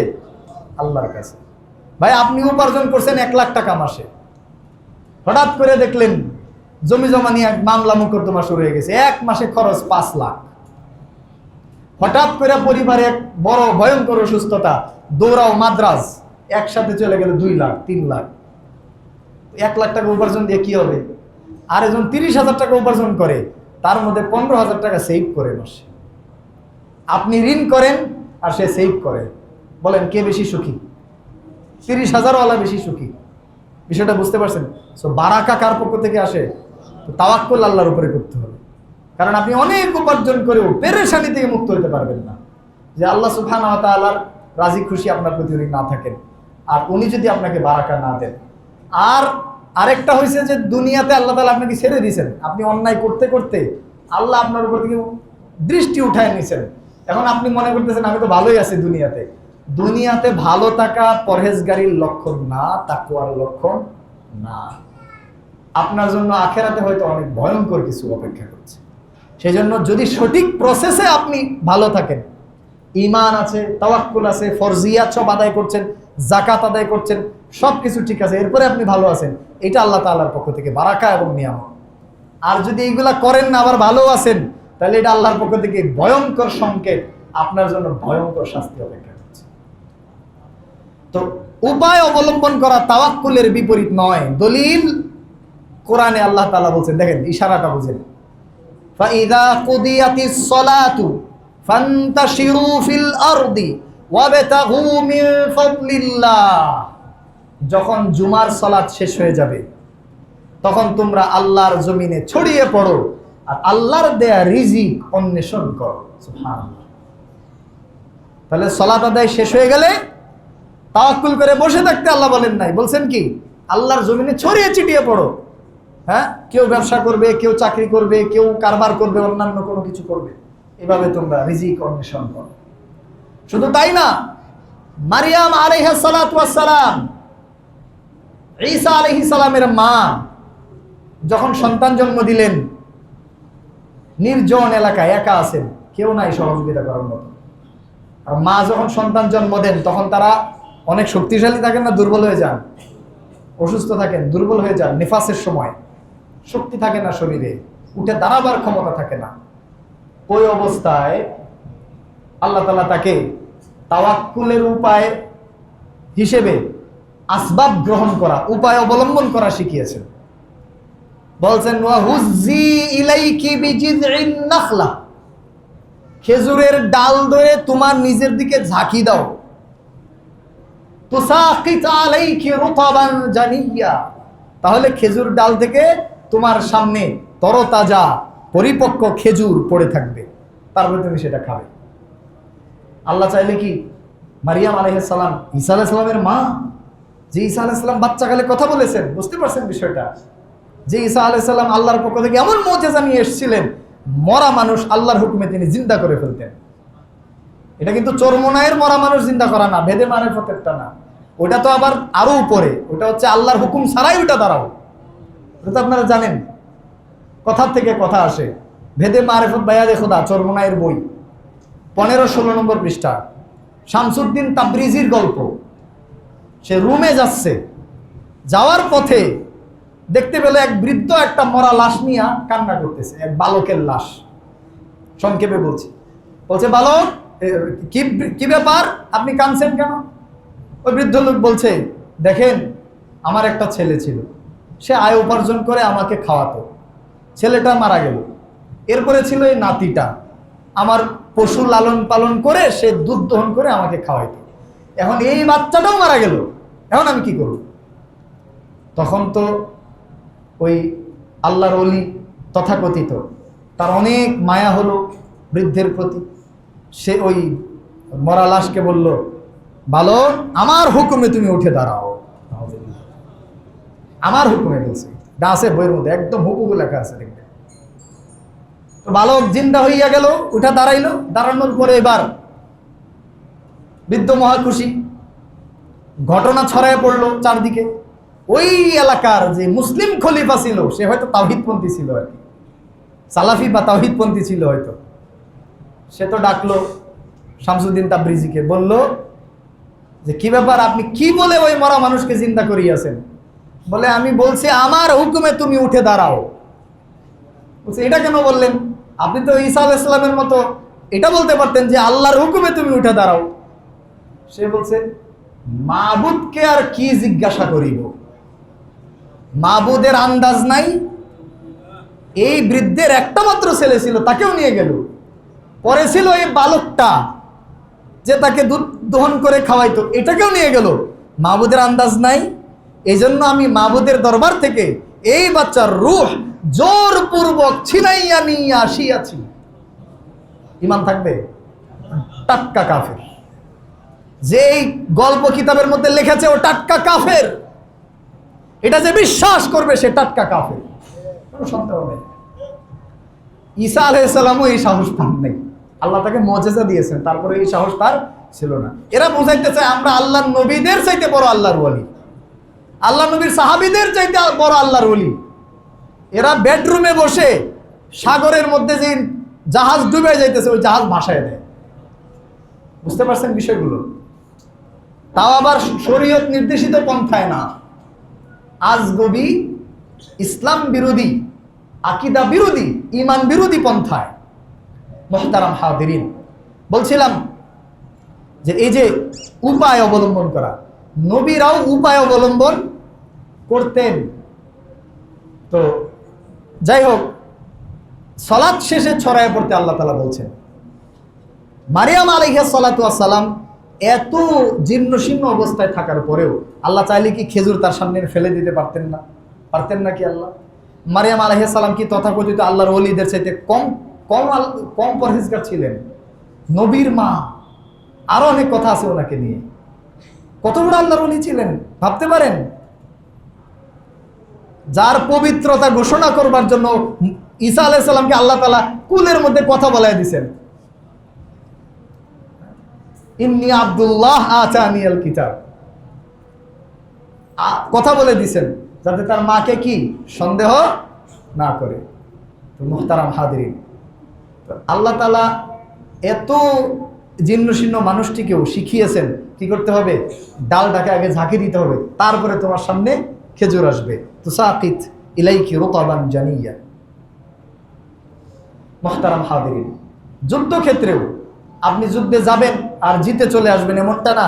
আল্লাহর কাছে। ভাই আপনি উপার্জন করছেন 1 লাখ টাকা মাসে, হঠাৎ করে দেখলেন জমি জমা নিয়ে মামলা মোকদ্দমা শুরু হয়ে গেছে, 1 মাসে খরচ 5 লাখ। হঠাৎ করে পরিবারে এক বড় ভয়ঙ্কর অসুস্থতা, দৌড়াও মাদ্রাজ, একসাথে চলে গেল 2 লাখ 3 লাখ। 1 লাখ টাকা উপার্জন দিয়ে কি হবে? আর একজন 30,000 টাকা উপার্জন করে, তার মধ্যে 15,000 টাকা সেভ করে মাসে। আপনি ঋণ করেন আর সে সেভ করে, বলেন কে বেশি সুখী? 30,000 ওয়ালা বেশি সুখী। বিষয়টা বুঝতে পারছেন? সো বারাকা কার পক্ষ থেকে আসে? তাওয়াক্কুল আল্লাহর উপরে করতে হবে। কারণ আপনি অনেক উপার্জন করেও পেরেশানি থেকে মুক্ত হতে পারবেন না, যে আল্লাহ সুবহানাহু ওয়া তাআলার রাজি খুশি আপনার প্রতি না থাকেন, আর উনি যদি আপনাকে বারাকা না দেন। আর আরেকটা হয়েছে যে দুনিয়াতে আল্লাহ তাআলা আপনাকে ছেড়ে দিয়েছেন, আপনি অন্যায় করতে করতে আল্লাহ আপনার উপর থেকে দৃষ্টি উঠায় নিয়েছেন। এখন আপনি মনে করতেছেন আমি তো ভালোই আছি দুনিয়াতে। দুনিয়াতে ভালো থাকা পরহেজগারির লক্ষণ না, তাকওয়ার লক্ষণ না। আপনার জন্য আখেরাতে হয়তো অনেক ভয়ঙ্কর কিছু অপেক্ষা করছে। সেই জন্য যদি সঠিক প্রসেসে আপনি ভালো থাকেন, ঈমান আছে, তাওয়াক্কুল আছে, ফরজিয়াত সব আদায় করছেন, যাকাত আদায় করছেন, সব কিছু ঠিক আছে, এরপরে আপনি ভালো আছেন, এটা আল্লাহ তাআলার পক্ষ থেকে বারাকা এবং নিয়ামত। আর যদি এইগুলা করেন না, আবার ভালো আছেন, তাহলে এটা আল্লাহর পক্ষ থেকে ভয়ঙ্কর সংকেত, আপনার জন্য ভয়ঙ্কর শাস্তি অপেক্ষা করছে। তো উপায় অবলম্বন করা তাওয়াক্কুলের বিপরীত নয়। দলিল কোরআনে আল্লাহ তাআলা বলছেন, দেখেন ইশারাটা বুঝেন, ফাইদা কুদিয়াতিস সালাতু ফান্তাশিরু ফিল আরদি ওয়াবতাগু মিন ফাদলিল্লাহ। যখন জুমার সালাত শেষ হয়ে যাবে তখন তোমরা আল্লাহর জমিনে ছড়িয়ে পড়ো আর আল্লাহর দেয়া রিজিক অন্বেষণ করো। সুবহানাল্লাহ। তাহলে সালাত আদায় শেষ হয়ে গেলে তাওয়াক্কুল করে বসে থাকতে আল্লাহ বলেন নাই, বলছেন কি আল্লাহর জমিনে ছড়িয়ে ছিটিয়ে পড়ো। হ্যাঁ, কেউ ব্যবসা করবে, কেউ চাকরি করবে, কেউ কারবার করবে, অন্যান্য কোনো কিছু করবে, এভাবে তোমরা রিজিক অন্বেষণ করো। শুধু তাই না, মারিয়াম আলাইহিস সালাতু ওয়াস সালাম, ঈসা আলাইহিস সালামের মা যখন সন্তান জন্ম দিলেন, নির্জন এলাকায় একা আছেন, কেউ নাই সহযোগিতা করার মতো। আর মা যখন সন্তান জন্ম দেন তখন তারা অনেক শক্তিশালী থাকেন না দুর্বল হয়ে যান? অসুস্থ থাকেন, দুর্বল হয়ে যান। নিফাসের সময় শক্তি থাকে না শরীরে, উঠে দাঁড়াবার ক্ষমতা থাকে না। ওই অবস্থায় আল্লাহ তাআলা তাকে তাওয়াক্কুলের উপায় হিসেবে আসবাব গ্রহণ করা, উপায় অবলম্বন করা শিখিয়েছেন। বলছেন ওয়া হুজ্জি ইলাইকি বিজিযইন নাখলা, খেজুরের ডাল ধরে তোমার নিজের দিকে ঝাঁকি দাও। তুসাকিত আলাইকি রুতাবান জানিয়া, তাহলে খেজুর ডাল থেকে তোমার সামনে তরতাজা পরিপক্ক খেজুর পড়ে থাকবে, তারপরে তুমি সেটা খাবে। আল্লাহ চাইলে কি মারিয়াম আলাইহিস সালাম, ঈসা আলাইহিস সালামের মা, যে ঈসা আলাইহিস সালাম বাচ্চাকালে কথা বলেছেন, বুঝতে পারছেন বিষয়টা? যে ঈসা আলাইহিস সালাম আল্লাহর পক্ষ থেকে এমন মুজিজা নিয়ে এসেছিলেন, মরা মানুষ আল্লাহর হুকুমে তিনি জিন্দা করে ফেলতেন। এটা কিন্তু চরমোনাইয়ের মরা মানুষ জিন্দা করা না, ভেদে মারেফতেরটা না, ওটা তো আবার আরো উপরে, ওটা হচ্ছে আল্লাহর হুকুম ছাড়াই ওটা দাঁড়াও। ওটা তো আপনারা জানেন, কথার থেকে কথা আসে। ভেদে মারেফত বায়াদে খোদা, চরমোনাইয়ের বই, 15-16 নম্বর পৃষ্ঠা, শামসুদ্দিন তাবরিজির গল্প। সে রুমে যাচ্ছে, যাওয়ার পথে দেখতে পেল এক বৃদ্ধ একটা মরা লাশ নিয়ে কান্না করতেছে, এক বালকের লাশ। সংক্ষেপে বলছে, বালক কি ব্যাপার, আপনি কাঁদছেন কেন? ওই বৃদ্ধ লোক বলছে, দেখেন আমার একটা ছেলে ছিল, সে আয় উপার্জন করে আমাকে খাওয়াতো, ছেলেটা মারা গেল। এরপরে ছিল এই নাতিটা, আমার পশু লালন পালন করে সে দুধ দহন করে আমাকে খাওয়াইতো, এখন এই বাচ্চাটাও মারা গেল, এখন আমি কি করব? তখন তো ওই আল্লাহর ওলি তথাকথিত, তার অনেক মায়া হলো বৃদ্ধের প্রতি। সে ওই মরা লাশকে বলল, বালক আমার হুকুমে তুমি উঠে দাঁড়াও। আমার হুকুমে বলছে, এটা আছে বইয়ের মধ্যে, একদম হুকুমে লেখা আছে, দেখবে। তো বালক জিন্দা হইয়া গেল, উঠে দাঁড়াইলো। দাঁড়ানোর পরে এবার বৃদ্ধ মহা খুশি, ঘটনা ছড়ায় পড়লো চারদিকে। ওই এলাকার যে মুসলিম খলিফা ছিল, সে হয়তো তাওহীদপন্থী ছিল আর কি, সালাফি বা তাওহীদপন্থী ছিল হয়তো। সে তো ডাকলো শামসুদ্দিন তাবরিজিকে, বলল যে কি ব্যাপার, আপনি কি বলে ওই মরা মানুষকে জিন্দা করিয়াছেন? বলে, আমি বলছি আমার হুকুমে তুমি উঠে দাঁড়াও। বলছে, এটা কেন বললেন? আপনি তো ঈসা আলাইহিস সালামের মতো এটা বলতে পারতেন যে আল্লাহর হুকুমে তুমি উঠে দাঁড়াও। সে বলছে, মাবুদকে আর কি জিজ্ঞাসা করিব, মাবুদের আন্দাজ নাই। এই বৃদ্ধের একটা মাত্র ছেলে ছিল, তাকেও নিয়ে গেল। পরে ছিল এই বালকটা, যে তাকে দুধ দহন করে খাওয়াইতো, এটাকেও নিয়ে গেল। মাবুদের আন্দাজ নাই, এই জন্য আমি মাবুদের দরবার থেকে এই বাচ্চার রূহ জোরপূর্বক ছিনাইয়া নিয়ে আসিয়াছি। ঈমান থাকবে? টাটকা কাফের। যে এই গল্প কিতাবের মধ্যে লিখেছে ও টাটকা কাফের, এটা যে বিশ্বাস করবে সে টাটকা কাফের, কোনো সন্দেহ নেই। ঈসা আলাইহিস সালামও এই সাহস পান নাই, আল্লাহ তাকে মুজিজা দিয়েছেন, তারপরে এই সাহস তার ছিল না। এরা বুঝাইতে চায় আমরা আল্লাহর নবীদের চাইতে বড় আল্লাহর ওলি, আল্লাহ নবীর সাহাবীদের চাইতে বড় আল্লাহর ওলি। এরা বেডরুমে বসে সাগরের মধ্যে যে জাহাজ ডুবে যাইতেছে, ওই জাহাজ ভাসায় দেয়। বুঝতে পারছেন বিষয়গুলো? তাও আবার শরীয়ত নির্দেশিত পন্থায় না, আজগবি ইসলাম বিরোধী, আকীদা বিরোধী, ঈমান বিরোধী পন্থায়। মুহতারাম হাদিরিন, বলছিলাম যে এই যে উপায় অবলম্বন করা, নবীরাও উপায় অবলম্বন করতেন। তো যাই হোক, সালাত শেষে ছড়ায় পড়তে আল্লাহ তাআলা বলছেন। মারিয়াম আলাইহিস সালাতু ওয়াস সালাম এত জীর্ণশীর্ণ অবস্থায় থাকার পরেও আল্লাহ চাইলে কি খেজুর তার সামনে ফেলে দিতে পারতেন না? পারতেন না কি আল্লাহ? মারিয়াম আলাইহিস সালাম কি তথাকথিত আল্লাহর ওলিদের চাইতে কম কম কম পরহেজগার ছিলেন? নবীর মা, আরো অনেক কথা আছে ওনাকে নিয়ে। কত বড় আল্লাহর ওলি ছিলেন ভাবতে পারেন? যার পবিত্রতা ঘোষণা করবার জন্য ঈসা আলাইহিস সালামকে আল্লাহ তাআলা কুলের মধ্যে কথা বলায় দিয়েছেন। ইন্নী আব্দুল্লাহ আতানিয়াল কিতাব, কথা বলে দিছেন যাতে তার মাকে কি সন্দেহ না করে। তো মুহতারাম হাদিরিন, আল্লাহ তাআলা এত জীর্ণশীর্ণ মানুষটিকেও শিখিয়েছেন কি করতে হবে, ডালটাকে আগে ঝাঁকি দিতে হবে, তারপরে তোমার সামনে খেজুর আসবে। তুসাকিত ইলাইকি রুতাবান জানিয়া। মুহতারাম হাদিরিন, যুদ্ধক্ষেত্রেও আপনি যুদ্ধে যাবেন আর জিতে চলে আসবেন এমনটা না।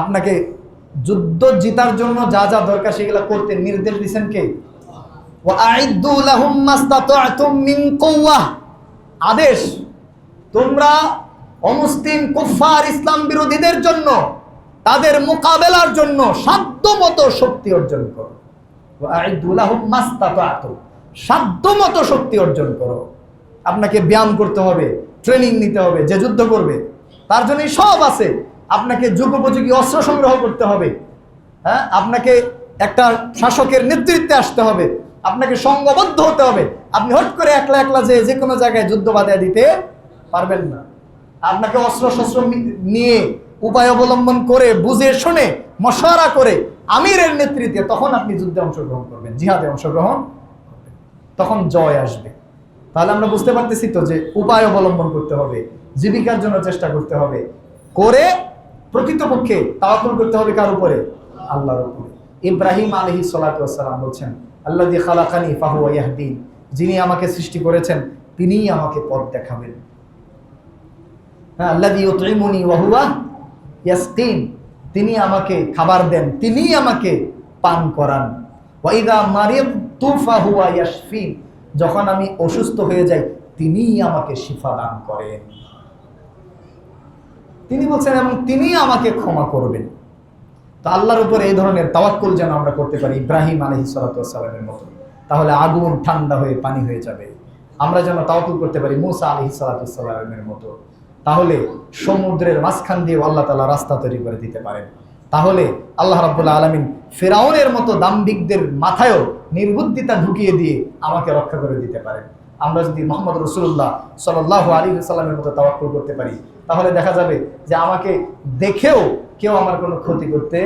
আপনাকে যুদ্ধ জিতার জন্য যা যা দরকার সেগুলো করতে নির্দেশ দিয়েছেন কে? ওয়াআইদ্দু লাহুম মাসতাতা'তুম মিন কুওয়াহ, আদেশ, তোমরা অমুসলিম কুফফার ইসলাম বিরোধীদের জন্য তাদের মোকাবেলার জন্য সাধ্যমতো শক্তি অর্জন করো। ওয়াআইদ্দু লাহুম মাসতাতা'তুম, সাধ্যমতো শক্তি অর্জন করো। আপনাকে ব্যায়াম করতে হবে, ট্রেনিং নিতে হবে, যে যুদ্ধ করবে তার জন্য সব আছে। আপনাকে যুগোপযোগী অস্ত্র সংগ্রহ করতে হবে, হ্যাঁ, আপনাকে একটা শাসকের নেতৃত্বে আসতে হবে, আপনাকে সংঘবদ্ধ হতে হবে। আপনি হট করে একলা একলা যে কোনো জায়গায় যুদ্ধ বাঁধিয়ে দিতে পারবেন না। আপনাকে অস্ত্র শস্ত্র নিয়ে উপায় অবলম্বন করে বুঝে শুনে মশওয়ারা করে আমিরের নেতৃত্বে তখন আপনি যুদ্ধে অংশগ্রহণ করবেন, জিহাদে অংশগ্রহণ করবেন, তখন জয় আসবে। তাহলে আমরা বুঝতে পারতেছি তো যে উপায় অবলম্বন করতে হবে, জীবিকার জন্য চেষ্টা করতে হবে, করে প্রকৃতপক্ষে তাওয়াক্কুল করতে হবে কার উপরে? আল্লাহর উপরে। ইব্রাহিম আলাইহিস সালাতু ওয়াস সালাম বলছেন, আল্লাযী খালাকানি ফাহুয়া ইয়াহদিন, যিনি আমাকে সৃষ্টি করেছেন তিনিই আমাকে পথ দেখাবেন। হ্যাঁ, আল্লাযী ইউতঈমুনি ওয়া হুয়া ইয়াসকিন, তিনি আমাকে খাবার দেন, তিনিই আমাকে পান করান। ওয়া ইযা মারিদতু ফাহুয়া ইয়াশফিন, যখন আমি অসুস্থ হয়ে যাই তিনিই আমাকে শিফা দান করেন। তিনি বলছেন এবং তিনি আমাকে ক্ষমা করবেন। তো আল্লাহর উপরে এই ধরনের তাওয়াক্কুল যেন আমরা করতে পারি ইব্রাহিম আলাইহিস সালাতু ওয়াস সালামের মতো, তাহলে আগুন ঠান্ডা হয়ে পানি হয়ে যাবে। আমরা যেন তাওয়াক্কুল করতে পারি মুসা আলাইহিস সালাতু ওয়াস সালামের মতো, তাহলে সমুদ্রের মাঝখান দিয়ে আল্লাহ তাআলা রাস্তা তৈরি করে দিতে পারেন। তাহলে আল্লাহ রাব্বুল আলামিন ফিরাউনের মতো দাম্ভিকদের মাথায়ও নির্বুদ্ধিতা ঢুকিয়ে দিয়ে আমাকে রক্ষা করে দিতে পারেন। আমরা যদি মুহাম্মদ রাসূলুল্লাহ সাল্লাল্লাহু আলাইহি ওয়াসাল্লামের মতো তাওয়াক্কুল করতে পারি, তাহলে দেখা যাবে যে আমাকে দেখেও কেউ আমার কোনো ক্ষতি করতে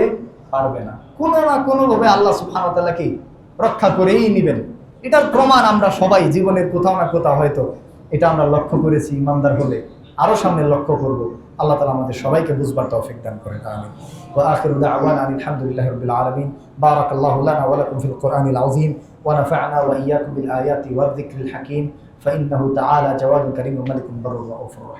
পারবে না। কোনো না কোনোভাবে আল্লাহ সুবহানাহু ওয়া তাআলা কি রক্ষা করেই নেবেন। এটার প্রমাণ আমরা সবাই জীবনের কোথাও না কোথাও হয়তো এটা আমরা লক্ষ্য করেছি। ইমানদার হলে আরো সামনে লক্ষ্য করব। আল্লাহ তাআলা আমাদের সবাইকে বুঝবার তৌফিক দান করেন। আমিন। ওয়া আখিরু দাওয়ানা আলহামদুলিল্লাহি রাব্বিল আলামিন। বারাকাল্লাহু লানা ওয়া লাকুম ফিল কুরআনিল আযীম ওয়া নাফা'না ওয়া ইয়্যাকুম বিল আয়াতি ওয়ায যিকরিল হাকীম। فإنه تعالى جواد كريم ملك بر رؤوف رحيم।